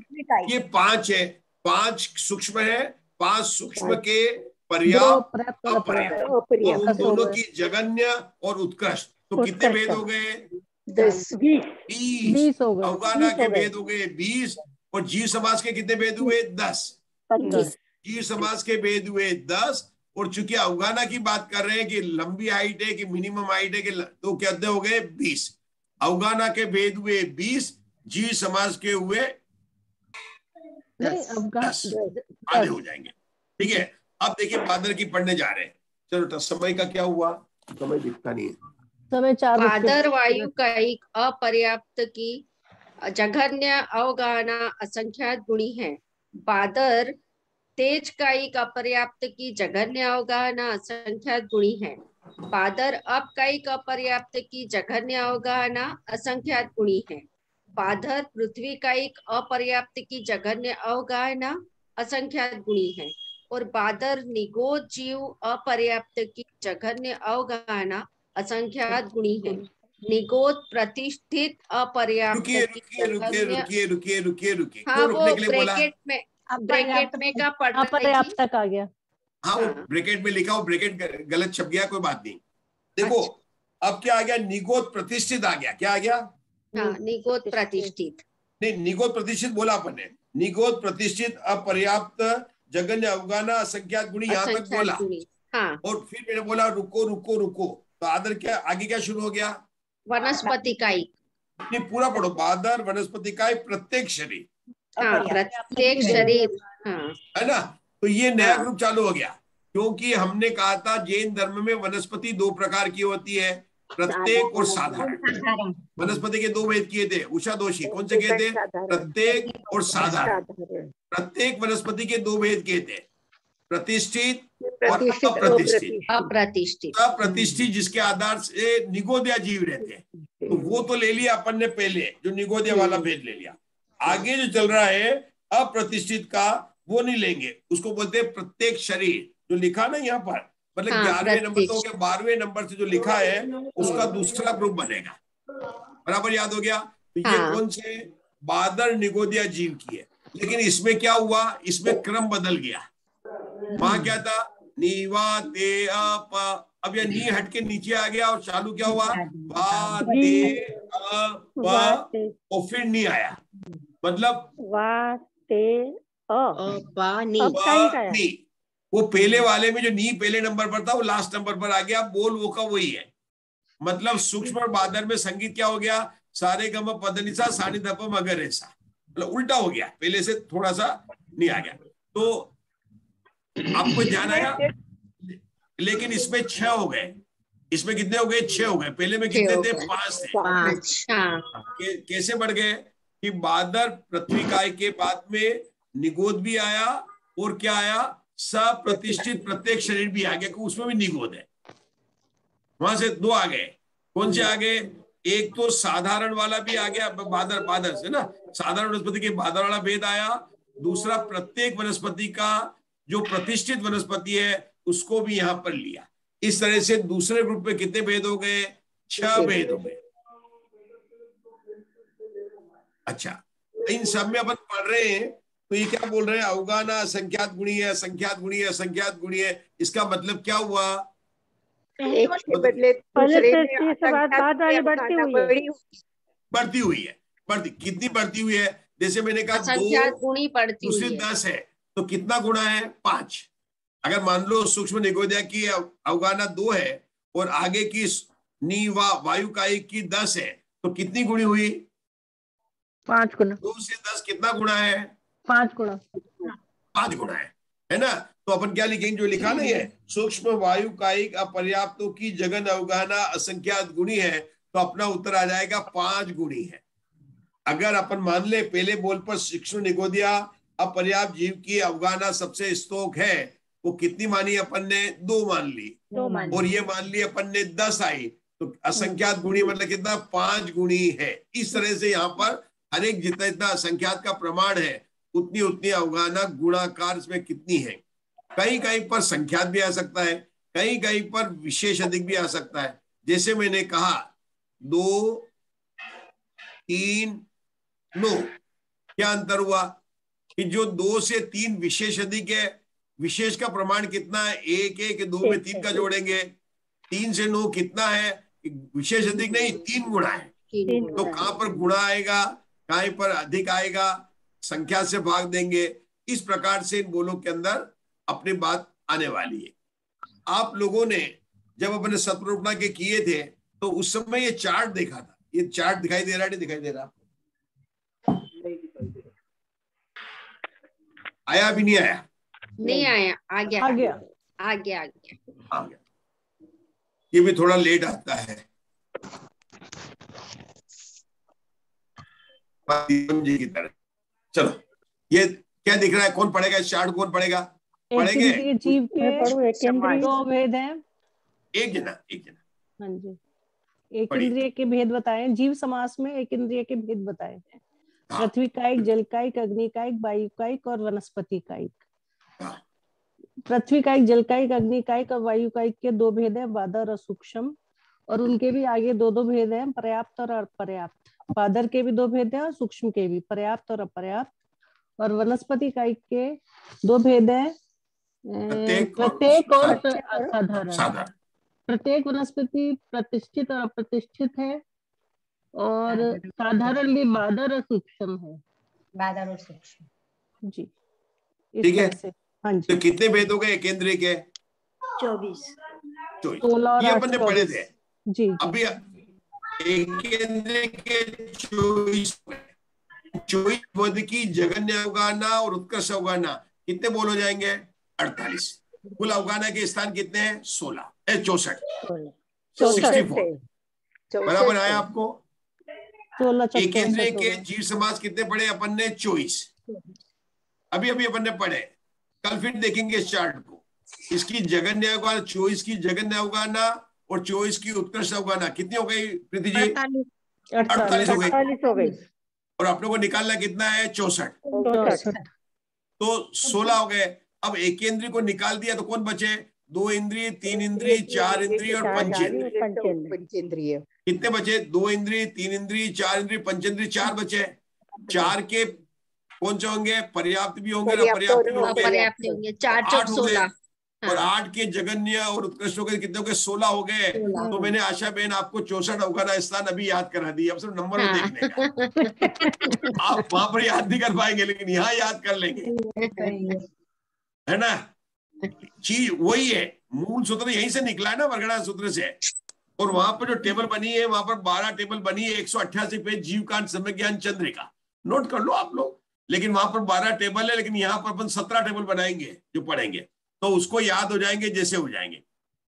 [SPEAKER 1] ये 5 है, 5 सूक्ष्म है, 5 सूक्ष्म के पर्याप्त अपर्याप्त, और उन दोनों की जगन्य और उत्कृष्ट। तो कितने भेद हो गए, 20 अवगाना के भेद हो गए 20, और जीव समाज के कितने भेद हुए, 10। जीव समाज के भेद हुए 10, और चूंकि अवगाना की बात कर रहे हैं कि लंबी हाइट है कि मिनिमम हाइट है कि, तो कितने हो गए, 20। अवगाना के भेद हुए 20, जीव समाज के हुए 10 आधे हो जाएंगे, ठीक है। अब देखिए बादर की पढ़ने जा रहे हैं। चलो समय का क्या हुआ, समय दिखता नहीं है,
[SPEAKER 5] समय 4।
[SPEAKER 3] बादर वायु का एक अपर्याप्त की जघन्य अवगाना असंख्यात गुणी है। बादर तेज का एक अपर्याप्त की जघन्य अवगाना असंख्यात गुणी है। बादर अप का एक अपर्याप्त की जघन्य अवगाना असंख्यात गुणी है। बादर पृथ्वी का एक अपर्याप्त की जघन्य अवगाना असंख्यात गुणी है। और बादर निगोद जीव अपर्याप्त की जघन्य अवगाना असंख्यात गुणी है। निगोद प्रतिष्ठित अपर्याप्त
[SPEAKER 1] रुकिए रुकिए रुकिए रुकिए रुकिए रुकिए रुकिए,
[SPEAKER 3] हाँ,
[SPEAKER 1] क्यों
[SPEAKER 3] वो
[SPEAKER 1] रुकने के लिए बोला,
[SPEAKER 3] ब्रैकेट में का पढ़ रही थी।
[SPEAKER 5] अपर्याप्त तक आ गया,
[SPEAKER 1] हाँ वो ब्रैकेट में लिखा हो, ब्रैकेट गलत छप गया, कोई बात नहीं। देखो अब क्या आ गया, निगोद प्रतिष्ठित आ गया। क्या आ गया?
[SPEAKER 3] हाँ, निगोद प्रतिष्ठित।
[SPEAKER 1] नहीं, निगोद प्रतिष्ठित बोला अपन ने, निगोद प्रतिष्ठित अपर्याप्त जगन्य अवगाना असंख्यात गुणी, यहाँ तक बोला।
[SPEAKER 3] हाँ।
[SPEAKER 1] और फिर मैंने बोला रुको रुको रुको, तो आदर क्या आगे क्या शुरू हो गया?
[SPEAKER 3] वनस्पति कायिक।
[SPEAKER 1] नहीं पूरा पढ़ो, बादर वनस्पति कायिक प्रत्येक शरीर।
[SPEAKER 3] हाँ, प्रत्येक शरीर। हाँ,
[SPEAKER 1] है ना? तो ये नया ग्रुप चालू हो गया, क्योंकि हमने कहा था जैन धर्म में वनस्पति दो प्रकार की होती है, प्रत्येक और साधारण। वनस्पति के दो भेद किए थे उषा दोषी, कौन से किए थे? प्रत्येक और साधारण। प्रत्येक वनस्पति के दो भेद किए थे, प्रतिष्ठित और अप्रतिष्ठित। अप्रतिष्ठित जिसके आधार से निगोदिया जीव रहते हैं, तो वो तो ले लिया अपन ने पहले, जो निगोदिया वाला भेद ले लिया। आगे जो चल रहा है अप्रतिष्ठित का, वो नहीं लेंगे, उसको बोलते हैं प्रत्येक शरीर। जो लिखा ना यहाँ पर, मतलब 11वें नंबर तो हो गया, 12वें नंबर से जो लिखा है उसका दूसरा ग्रुप बनेगा। बराबर याद हो गया? तो ये कौन से? बादर निगोदिया जीव की है। लेकिन इसमें क्या हुआ, इसमें क्रम बदल गया। वहां क्या था? नीवा ते अप, अब यह नी हट के नीचे आ गया और चालू क्या हुआ? वा ते अप, और फिर नी आया, मतलब
[SPEAKER 2] वा ते
[SPEAKER 1] नी। वो पहले वाले में जो नी पहले नंबर पर था वो लास्ट नंबर पर आ गया, बोल वो का वही है। मतलब सूक्ष्म बादर में संगीत क्या हो गया? सारे गम पदनिसा सानी धप मगर ऐसा, मतलब उल्टा हो गया, पहले से थोड़ा सा नहीं आ गया। तो आपको ध्यान आया? लेकिन इसमें 6 हो गए। इसमें कितने हो गए? 6 हो गए। पहले में कितने थे? 5 थे। कैसे बढ़ गए? कि बादर पृथ्वी काय के बाद में निगोद भी आया, और क्या आया? सप्रतिष्ठित प्रत्येक शरीर भी आ गया, उसमें भी निगोद है। वहां से 2 आ गए। कौन से आ गए? एक तो साधारण वाला भी आ गया, बादर से ना, साधारण वनस्पति के बादर वाला भेद आया। दूसरा प्रत्येक वनस्पति का जो प्रतिष्ठित वनस्पति है उसको भी यहां पर लिया। इस तरह से दूसरे ग्रुप में कितने भेद हो गए? 6 भेद हो गए। अच्छा, इन सब में अपन पढ़ रहे हैं, तो ये क्या बोल रहे हैं? अवगाना असंख्यात गुणी है, असंख्यात गुणी है, असंख्यात गुणी है। इसका मतलब क्या हुआ?
[SPEAKER 9] एक के बदले दूसरे में
[SPEAKER 1] बढ़ती हुई है। बढ़ती कितनी बढ़ती हुई है? जैसे मैंने कहा 2 दूसरी 10 है, तो कितना गुणा है? 5। अगर मान लो सूक्ष्म निगोदिया की अवगाना 2 है और आगे की नी वायु कायी की 10 है, तो कितनी गुणी हुई?
[SPEAKER 5] 5 गुना।
[SPEAKER 1] 2 से 10 कितना गुणा है?
[SPEAKER 5] 5 गुना।
[SPEAKER 1] 5 गुणा है ना? तो अपन क्या लिखेंगे? जो लिखा नहीं है, सूक्ष्म वायु कायिक अपर्याप्तों की जगन अवगाना असंख्यात गुणी है, तो अपना उत्तर आ जाएगा 5 गुणी है। अगर अपन मान ले पहले बोल पर सूक्ष्म निगोदिया अपर्याप्त जीव की अवगाना सबसे स्तोक है, वो कितनी मानी अपन ने? 2 मान ली। और ये मान ली अपन ने 10 आई, तो असंख्यात गुणी मतलब कितना? 5 गुणी है। इस तरह से यहाँ पर हर एक जितना जितना असंख्यात का प्रमाण है, उतनी उतनी अवगाना गुणाकार इसमें कितनी है। कहीं कहीं पर संख्यात भी आ सकता है, कहीं कहीं पर विशेष अधिक भी आ सकता है। जैसे मैंने कहा 2, 3, 9, क्या अंतर हुआ? कि जो 2 से 3 विशेष अधिक है, विशेष का प्रमाण कितना है? 1 1, 2 में 3 का जोड़ेंगे। 3 से 9 कितना है? विशेष अधिक नहीं, 3 गुणा है। तो कहां पर गुणा आएगा, कहां पर अधिक आएगा? संख्या से भाग देंगे। इस प्रकार से इन बोलों के अंदर अपनी बात आने वाली है। आप लोगों ने जब अपने सतरूपणा के किए थे, तो उस समय ये चार्ट देखा था। ये चार्ट दिखाई दे रहा है? नहीं दिखाई दे रहा? आया भी नहीं आया?
[SPEAKER 3] नहीं आया, आ गया आ गया आ गया
[SPEAKER 1] आ गया। ये भी थोड़ा लेट आता है जी की तरह। चलो, ये क्या दिख रहा है? कौन पढ़ेगा इस चार्ट? कौन पढ़ेगा? पढ़ेंगे?
[SPEAKER 5] जीव के 2 भेद हैं।
[SPEAKER 1] एक जना
[SPEAKER 5] हाँ जी। एक इंद्रिय के भेद बताए। जीव समास में एक इंद्रिय के भेद बताए हैं। पृथ्वी कायिक, जल कायिक, अग्नि कायिक, वायु कायिक और वनस्पति कायिक। पृथ्वी कायिक, जल कायिक, अग्नि कायिक और वायु कायिक के 2 भेद है, बादर और सूक्ष्म। और उनके भी आगे 2 भेद हैं, पर्याप्त और अपर्याप्त। बादर के भी 2 भेद हैं और सूक्ष्म के भी, पर्याप्त और अपर्याप्त। और वनस्पति कायिक के 2 भेद हैं, प्रत्येक और साधारण। प्रत्येक वनस्पति प्रतिष्ठित और अप्रतिष्ठित है, और साधारण भी बादर और सूक्ष्म है।
[SPEAKER 7] बादर और सूक्ष्म,
[SPEAKER 5] जी
[SPEAKER 1] ठीक है।
[SPEAKER 5] हाँ जी।
[SPEAKER 1] तो कितने भेद हो गए केंद्रीय के?
[SPEAKER 7] 24।
[SPEAKER 1] 16 ये अपन ने पढ़े थे।
[SPEAKER 5] जी।
[SPEAKER 1] अभी केंद्रीय के 24 पद की जगन्य अवगाहना और उत्कर्ष अवगाहना कितने बोल हो जाएंगे? 48। कुल अवगाहना के स्थान कितने हैं? 64। बराबर आया आपको? एक केंद्रीय के जीव समास कितने पढ़े अपन ने? 24। अभी अपन ने पढ़े, कल फिर देखेंगे इस चार्ट को। इसकी जगन्य अवगाहना 24 की जगन्य अवगाहना और 24 की उत्कर्ष अवगाहना कितनी हो गई प्रीति जी? 48 हो गई। और आप लोगों को निकालना कितना है? 64। तो 16 हो गए। अब एक इंद्रिय को निकाल दिया तो कौन बचे? 2 इंद्रिय, 3 इंद्रिय, 4 इंद्रिय और पंचेंद्रिय। कितने बचे? 2 इंद्रिय, 3 इंद्रिय, 4 इंद्रिय, पंचेंद्रिय, 4 बचे। 4 के कौन से होंगे? पर्याप्त भी होंगे और अपर्याप्त भी होंगे।
[SPEAKER 3] 4
[SPEAKER 1] 8 हो गए।
[SPEAKER 3] 16
[SPEAKER 1] और 8 के जगन्य और उत्कृष्ट हो गए, कितने हो गए? 16 हो गए। तो मैंने आशा बहन आपको 64 अवगाहना स्थान अभी याद करा दी। अब सिर्फ नंबर में देखने का। आप वहां पर याद नहीं कर पाएंगे, लेकिन यहाँ याद कर लेंगे, है ना? चीज वही है, मूल सूत्र यहीं से निकला है ना, वर्गणा सूत्र से। और वहां पर जो टेबल बनी है, वहां पर 12 टेबल बनी है। 188 पेज जीवकांड सम्यक ज्ञान चंद्रिका, नोट कर लो आप लोग। लेकिन वहां पर 12 टेबल है, लेकिन यहाँ पर अपन 17 टेबल बनाएंगे जो पढ़ेंगे, तो उसको याद हो जाएंगे जैसे हो जाएंगे।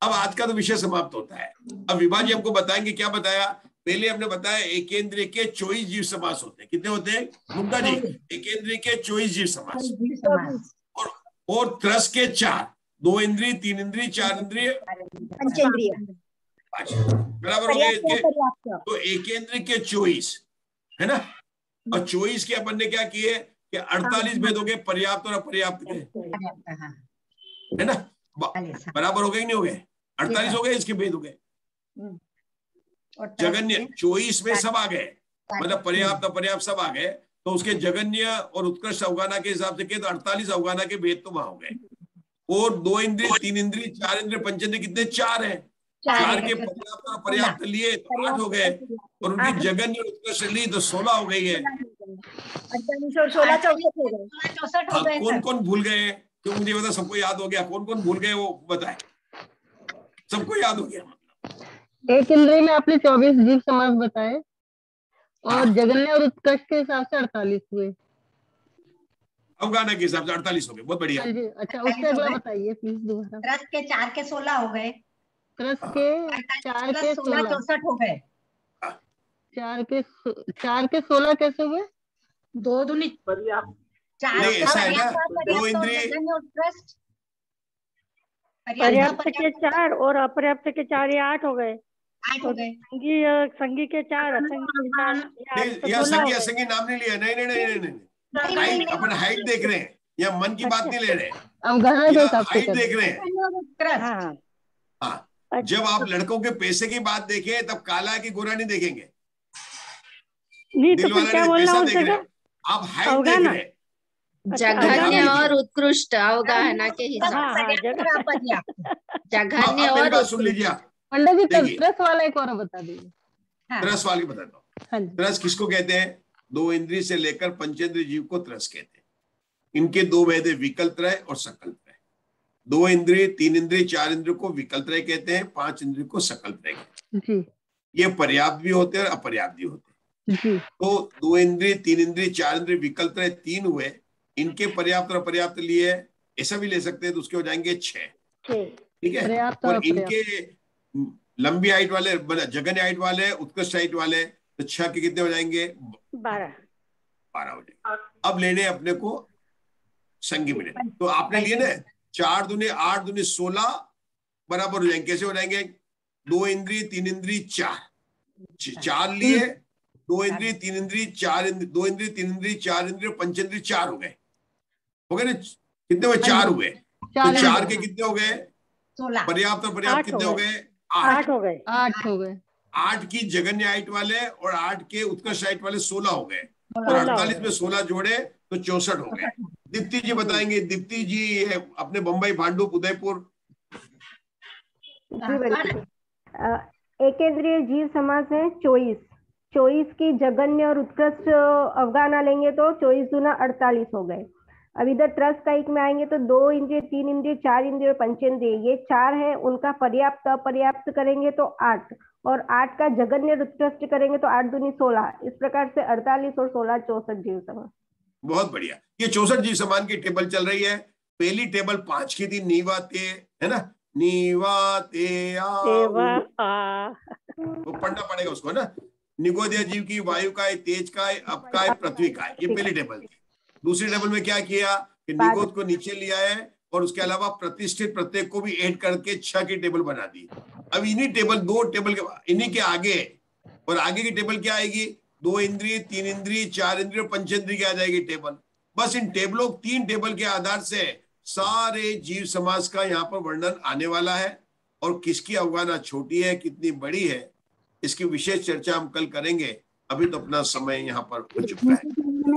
[SPEAKER 1] अब आज का तो विषय समाप्त होता है। अब विभाजी हमको बताएंगे, क्या बताया? पहले हमने बताया एकेंद्रिय के 24 जीव समास होते हैं। कितने होते हैं मुक्ता जी? एकेंद्रिय के 24 जीव समास, और त्रस के 4, 2 इंद्रिय, 3 इंद्रिय, 4 इंद्रिय,
[SPEAKER 7] पंचेंद्रिय,
[SPEAKER 1] बराबर हो गए। तो एकेंद्रिय के 24 है ना, और 24 के अपन ने क्या किए कि 48 भेद हो गए पर्याप्त और अपर्याप्त के, है ना? बराबर हो गए नहीं हो गए? 48 हो गए, इसके भेद हो गए। जगन्य 24 में सब आ गए, मतलब पर्याप्त अपर्याप्त सब आ गए। तो उसके जगन्य और उत्कृष्ट अवगाहना के हिसाब से के तो 48 अवगाहना के भेद तो वहां हो गए। और 2 इंद्रिय, 3 इंद्रिय, 4 इंद्रिय, पंचेंद्रिय कितने? 4 है। 4 के पर्याप्त और पर्याप्त लिए तो 8 हो गए, और उनकी जगन्य और उत्कृष्ट ली तो 16 हो गई है।
[SPEAKER 7] 48 और 16 64 हो गए।
[SPEAKER 1] कौन कौन भूल गए? क्यों मुझे बता, सबको याद हो गया? कौन कौन भूल गए वो बताए। सबको याद हो गया?
[SPEAKER 5] एक इंद्रिय में आपने 24 जीव समास बताए, और जगन्य और उत्कर्ष के हिसाब से 48 हुए।
[SPEAKER 1] अवगाहना के हिसाब से 48 हो गए। बहुत बढ़िया।
[SPEAKER 5] अच्छा, उससे अगला बताइए प्लीज दोबारा।
[SPEAKER 7] त्रस के 4 के 16 हो गए।
[SPEAKER 5] त्रस के 4 के 16
[SPEAKER 7] 64 हो गए।
[SPEAKER 5] 4 के 16 कैसे हुए?
[SPEAKER 7] 2 दूनी
[SPEAKER 8] पर्याप्त।
[SPEAKER 7] 4
[SPEAKER 1] ऐसा है ना, 2 इंद्रिय,
[SPEAKER 2] पर्याप्त के 4 और अपर्याप्त के 4, ये 8 हो गए।
[SPEAKER 7] 8 हो गए।
[SPEAKER 2] संगी के 4, असंगी के 4,
[SPEAKER 1] असंगी नाम नहीं लिया। नहीं, हाइट, अपन हाइट देख रहे हैं, या मन की बात नहीं ले रहे हैं, हाइट देख रहे हैं। हाँ, जब आप लड़कों के पैसे की बात देखें तब काला की गोरा नहीं देखेंगे, दिल वाला नहीं, पैसा देख रहे हैं। आप हाइट देख रहे हैं,
[SPEAKER 3] जघन्य और उत्कृष्ट अवगाहना के हिसाब से। जघन्य और
[SPEAKER 1] सुन लीजिए
[SPEAKER 5] पंडित जी, त्रस वाला एक और बता दीजिए।
[SPEAKER 1] त्रस वाले बताता हूँ। त्रस किसको कहते हैं? 2 इंद्रिय से लेकर पंचेंद्रिय जीव को त्रस कहते हैं। इनके 2 भेद है, विकल त्रय और सकल त्रय। 2 इंद्रिय, 3 इंद्रिय, 4 इंद्रिय को विकल त्रय कहते हैं, 5 इंद्रिय को सकल त्रय कहते हैं। ये पर्याप्त भी होते हैं और अपर्याप्त भी होते हैं। तो 2 इंद्रिय, 3 इंद्रिय, 4 इंद्रिय, विकल त्रय 3 हुए। इनके पर्याप्त और अपर्याप्त लिए ऐसा भी ले सकते हैं, तो उसके हो जाएंगे 6। ठीक है। और इनके लंबी हाइट वाले, जगन्य हाइट वाले, उत्कृष्ट हाइट वाले, तो 6 के कितने हो जाएंगे? 12 हो जाएंगे। अब लेने अपने को संगी मिले, तो आपने लिए ना 4 दूनी 8 दूनी 16 बराबर हो जाएंगे। कैसे हो जाएंगे? 2 इंद्रिय, 3 इंद्रिय, 4 लिए, 2 इंद्रिय, 3 इंद्रिय, 4 इंद्रिय, 2 इंद्रिय, 3 इंद्रिय, 4 इंद्रिय, पंचेंद्रिय 4 हो गए ना? कितने हुए? 4 हुए। तो 4 के कितने हो गए? पर्याप्त और पर्याप्त कितने हो गए? 8 हो गए। 8 की जगन्य हाइट वाले और 8 के उत्कर्ष हाइट वाले 16 हो गए, और 48 में 16 जोड़े तो 64 हो गए। दीप्ति जी बताएंगे। दीप्ति जी है अपने बम्बई, भांडुप, उदयपुर।
[SPEAKER 10] एकेंद्रिय जीव समास है 24। 24 की जगन्य और उत्कृष्ट अवगाना लेंगे तो 24 दूना 48 हो गए। अब इधर त्रस कायिक में आएंगे तो 2 इंद्रिय, 3 इंद्रिय, 4 इंद्रिय और पंचेंद्रिय, ये 4 है, उनका पर्याप्त अपर्याप्त करेंगे तो 8, और 8 का जगन्य और उत्कृष्ट करेंगे तो 8 दूनी 16। इस प्रकार से 48 और 16 64 जीव समास।
[SPEAKER 1] बहुत बढ़िया। ये 64 जीव समान की टेबल चल रही है। पहली टेबल 5 की थी, नीवा ते, है ना, नीवा ते वो पढ़ना पड़ेगा उसको ना। निगोदय जीव की वायु का है, तेज का है, अप का है, पृथ्वी का है। ये पहली टेबल थी। दूसरी टेबल में क्या किया कि निगोद को नीचे लिया है और उसके अलावा प्रतिष्ठित प्रत्येक को भी ऐड करके 6 की टेबल बना दी। अब इन्हीं टेबल, 2 टेबल के इन्हीं के आगे और आगे की टेबल क्या आएगी? 2 इंद्रिय, 3 इंद्रिय, 4 इंद्रिय और पंचेंद्रिय की आ जाएगी टेबल। बस इन टेबलों, 3 टेबल के आधार से सारे जीव समास का यहाँ पर वर्णन आने वाला है। और किसकी अवगाना छोटी है, कितनी बड़ी है, इसकी विशेष चर्चा हम कल करेंगे। अभी तो अपना समय यहाँ पर हो चुका है।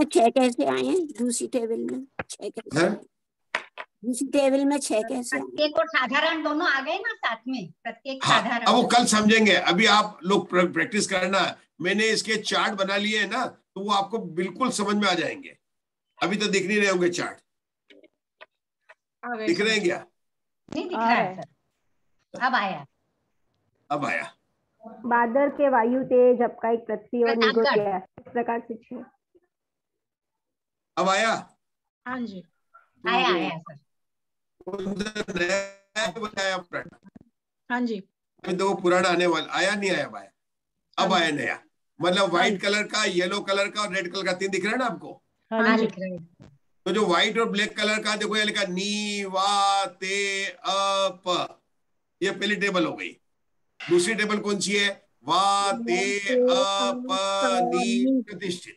[SPEAKER 11] 6 कैसे आए हैं? दूसरी टेबल में 6 कैसे? दूसरी टेबल में 6 कैसे?
[SPEAKER 12] प्रत्येक और साधारण दोनों आ गए ना साथ में, प्रत्येक साधारण।
[SPEAKER 1] अब वो कल समझेंगे, अभी आप लोग प्रैक्टिस करना। मैंने इसके चार्ट बना लिए है ना, तो वो आपको बिल्कुल समझ में आ जाएंगे। अभी तो दिख नहीं रहे होंगे चार्ट, दिख रहे हैं क्या?
[SPEAKER 12] नहीं दिख रहा है सर। अब आया,
[SPEAKER 1] अब आया।
[SPEAKER 10] बादल के वायु, तेज, अपकाई, पृथ्वी और निगोदय, इस प्रकार से 6।
[SPEAKER 1] अब आया?
[SPEAKER 12] हाँ जी, आया सर।
[SPEAKER 6] हाँ जी,
[SPEAKER 1] अभी तो वो पुराना आने वाला, आया नहीं आया? आया, अब आया नया। मतलब व्हाइट कलर का, येलो कलर का और रेड कलर का 3 दिख रहा है ना आपको?
[SPEAKER 12] हाँ दिख रहा है।
[SPEAKER 1] तो जो व्हाइट और ब्लैक कलर का देखो, ये लिखा नी वा ते अप, ये पहली टेबल हो गई। दूसरी टेबल कौन सी है? वा ते अप नी प्रतिष्ठित,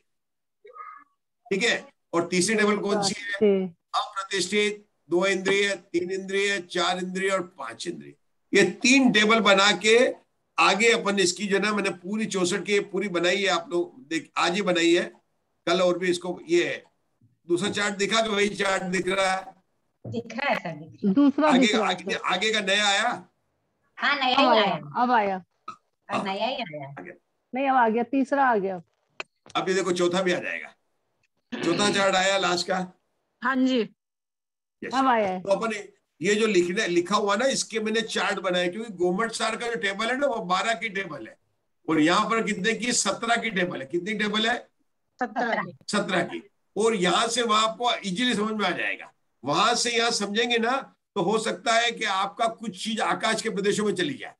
[SPEAKER 1] ठीक है। और तीसरी टेबल कौन सी है? अप्रतिष्ठित, 2 इंद्रिय, 3 इंद्रिय, 4 इंद्रिय और 5 इंद्रिय। ये 3 टेबल बना के आगे अपन इसकी जो ना, मैंने पूरी 64 की पूरी बनाई है। आप लोग देख, आज ही बनाई है, कल और भी इसको। ये दूसरा चार्ट दिखा कि वही चार्ट दिख रहा है?
[SPEAKER 12] दिख रहा है सर।
[SPEAKER 10] दूसरा
[SPEAKER 1] आगे का नया आया?
[SPEAKER 12] हाँ नया ही आया।
[SPEAKER 10] अब आया,
[SPEAKER 12] नया ही आया।
[SPEAKER 10] नहीं अब आ गया, तीसरा आ गया।
[SPEAKER 1] अब ये देखो चौथा भी आ जाएगा। चौथा चार्ट आया लास्ट का।
[SPEAKER 6] हाँ जी,
[SPEAKER 10] अब आया है।
[SPEAKER 1] तो अपन ये जो लिखा हुआ ना, इसके मैंने चार्ट बनाया, क्योंकि गवर्नमेंट सार का जो टेबल है ना, वो 12 की टेबल है। और यहाँ पर कितने की? 17 की टेबल है। कितनी टेबल है? 17 की। और यहाँ से वहां आपको इजीली समझ में आ जाएगा। वहां से यहाँ समझेंगे ना, तो हो सकता है कि आपका कुछ चीज आकाश के प्रदेशों में चली जाए,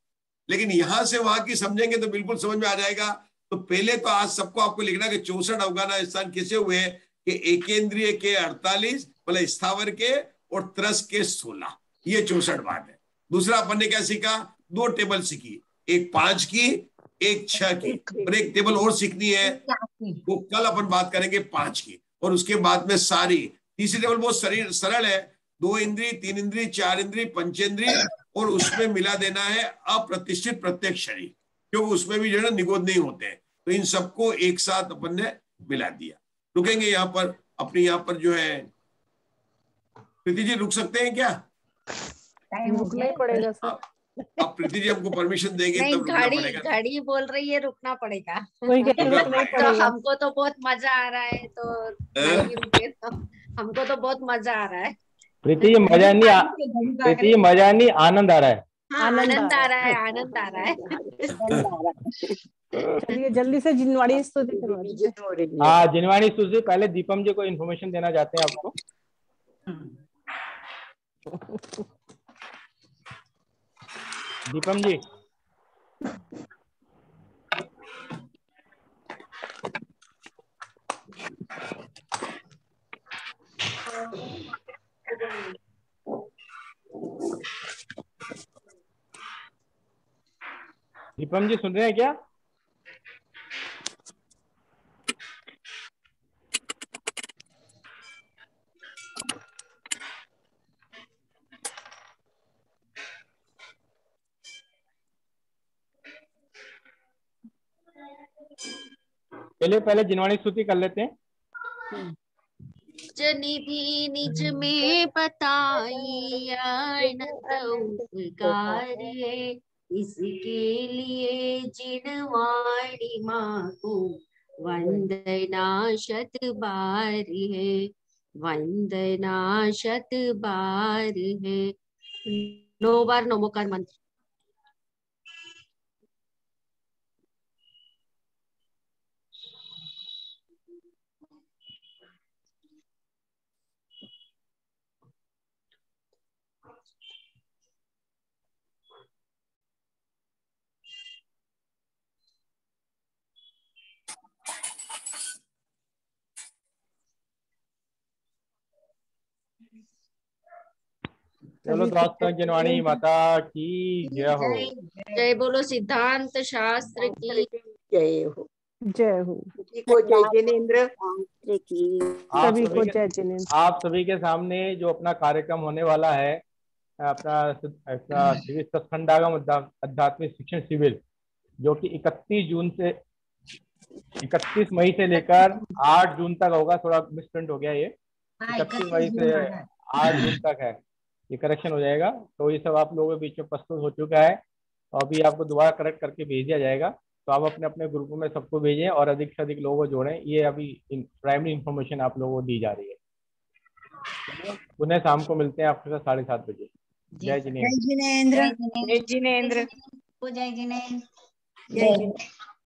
[SPEAKER 1] लेकिन यहां से वहां की समझेंगे तो बिल्कुल समझ में आ जाएगा। तो पहले तो आज सबको आपको लिखना कि 64 अवगाना स्थान कैसे हुए कि एकेंद्रिय के 48, मतलब स्थावर के, और त्रस के 16, ये 64 बात है। दूसरा अपन ने क्या सीखा? 2 टेबल सीखी, एक 5 की, एक 6 की, और एक टेबल और सीखनी है, वो कल अपन बात करेंगे 5 की। और उसके बाद में सारी तीसरी टेबल बहुत सरल है, 2 इंद्रिय, 3 इंद्रिय, 4 इंद्रिय, पंचेंद्रिय, और उसमें मिला देना है अप्रतिष्ठित प्रत्येक शरीर, क्योंकि उसमें भी जो है ना निगोद नहीं होते हैं। तो इन सबको एक साथ अपन ने मिला दिया। रुकेंगे यहाँ पर, अपने यहाँ पर जो है प्रीति जी रुक सकते हैं क्या?
[SPEAKER 10] रुकना ही पड़ेगा सर।
[SPEAKER 1] अब प्रीति जी हमको परमिशन देंगे तब रुकना पड़ेगा।
[SPEAKER 3] घड़ी बोल रही है रुकना पड़ेगा।
[SPEAKER 10] तो
[SPEAKER 3] हमको तो बहुत मजा आ रहा है, तो नहीं रुके तो हमको तो बहुत मजा आ रहा है।
[SPEAKER 13] प्रीति ये मजा नहीं, प्रीति ये मजा नहीं, आनंद आ रहा है।
[SPEAKER 3] हाँ, आनंद आ रहा है, आनंद आ रहा है।
[SPEAKER 5] चलिए जल्दी से जिनवाणी स्तुति करवा दीजिए।
[SPEAKER 13] हाँ, जिनवाणी स्तुति। पहले दीपम जी को इन्फॉर्मेशन देना चाहते हैं आपको। दीपम जी। दीपम जी सुन रहे हैं क्या? पहले जिनवाणी स्तुति कर लेते हैं।
[SPEAKER 3] निज निधि निज में बताई अनंत उपकार है, इसके लिए जिन वाणी माँ को वंदना शत बार है, वंदना शत बार है। 9 बार नमोकार मंत्र।
[SPEAKER 13] चलो दोस्तों, जिनवाणी माता की जय हो।
[SPEAKER 3] जय बोलो सिद्धांत शास्त्र की
[SPEAKER 9] जय हो।
[SPEAKER 5] जय हो।
[SPEAKER 9] सभी को जय जिनेंद्र।
[SPEAKER 5] सभी को जय जिनेंद्र।
[SPEAKER 13] आप सभी के सामने जो अपना कार्यक्रम होने वाला है, अपना श्री सत्संगागम आध्यात्मिक शिक्षण शिविर, जो कि 31 मई से लेकर 8 जून तक होगा। थोड़ा मिसप्रिंट हो गया, ये 31 मई से 8 जून तक है, ये करेक्शन हो जाएगा। तो ये सब आप लोगों के बीच में प्रस्तुत हो चुका है, तो अभी आपको दोबारा करेक्ट करके भेज दिया जाएगा। तो आप अपने अपने ग्रुप में सबको भेजें और अधिक से अधिक लोगों को जोड़ें। ये अभी प्राइमरी इंफॉर्मेशन आप लोगों को दी जा रही है। पुनः शाम को मिलते हैं आपके साथ 7:30 बजे। जय जिनेंद्र।
[SPEAKER 9] जय जिनेंद्र।
[SPEAKER 12] जय जिनेंद्र।
[SPEAKER 9] जय जिनेंद्र।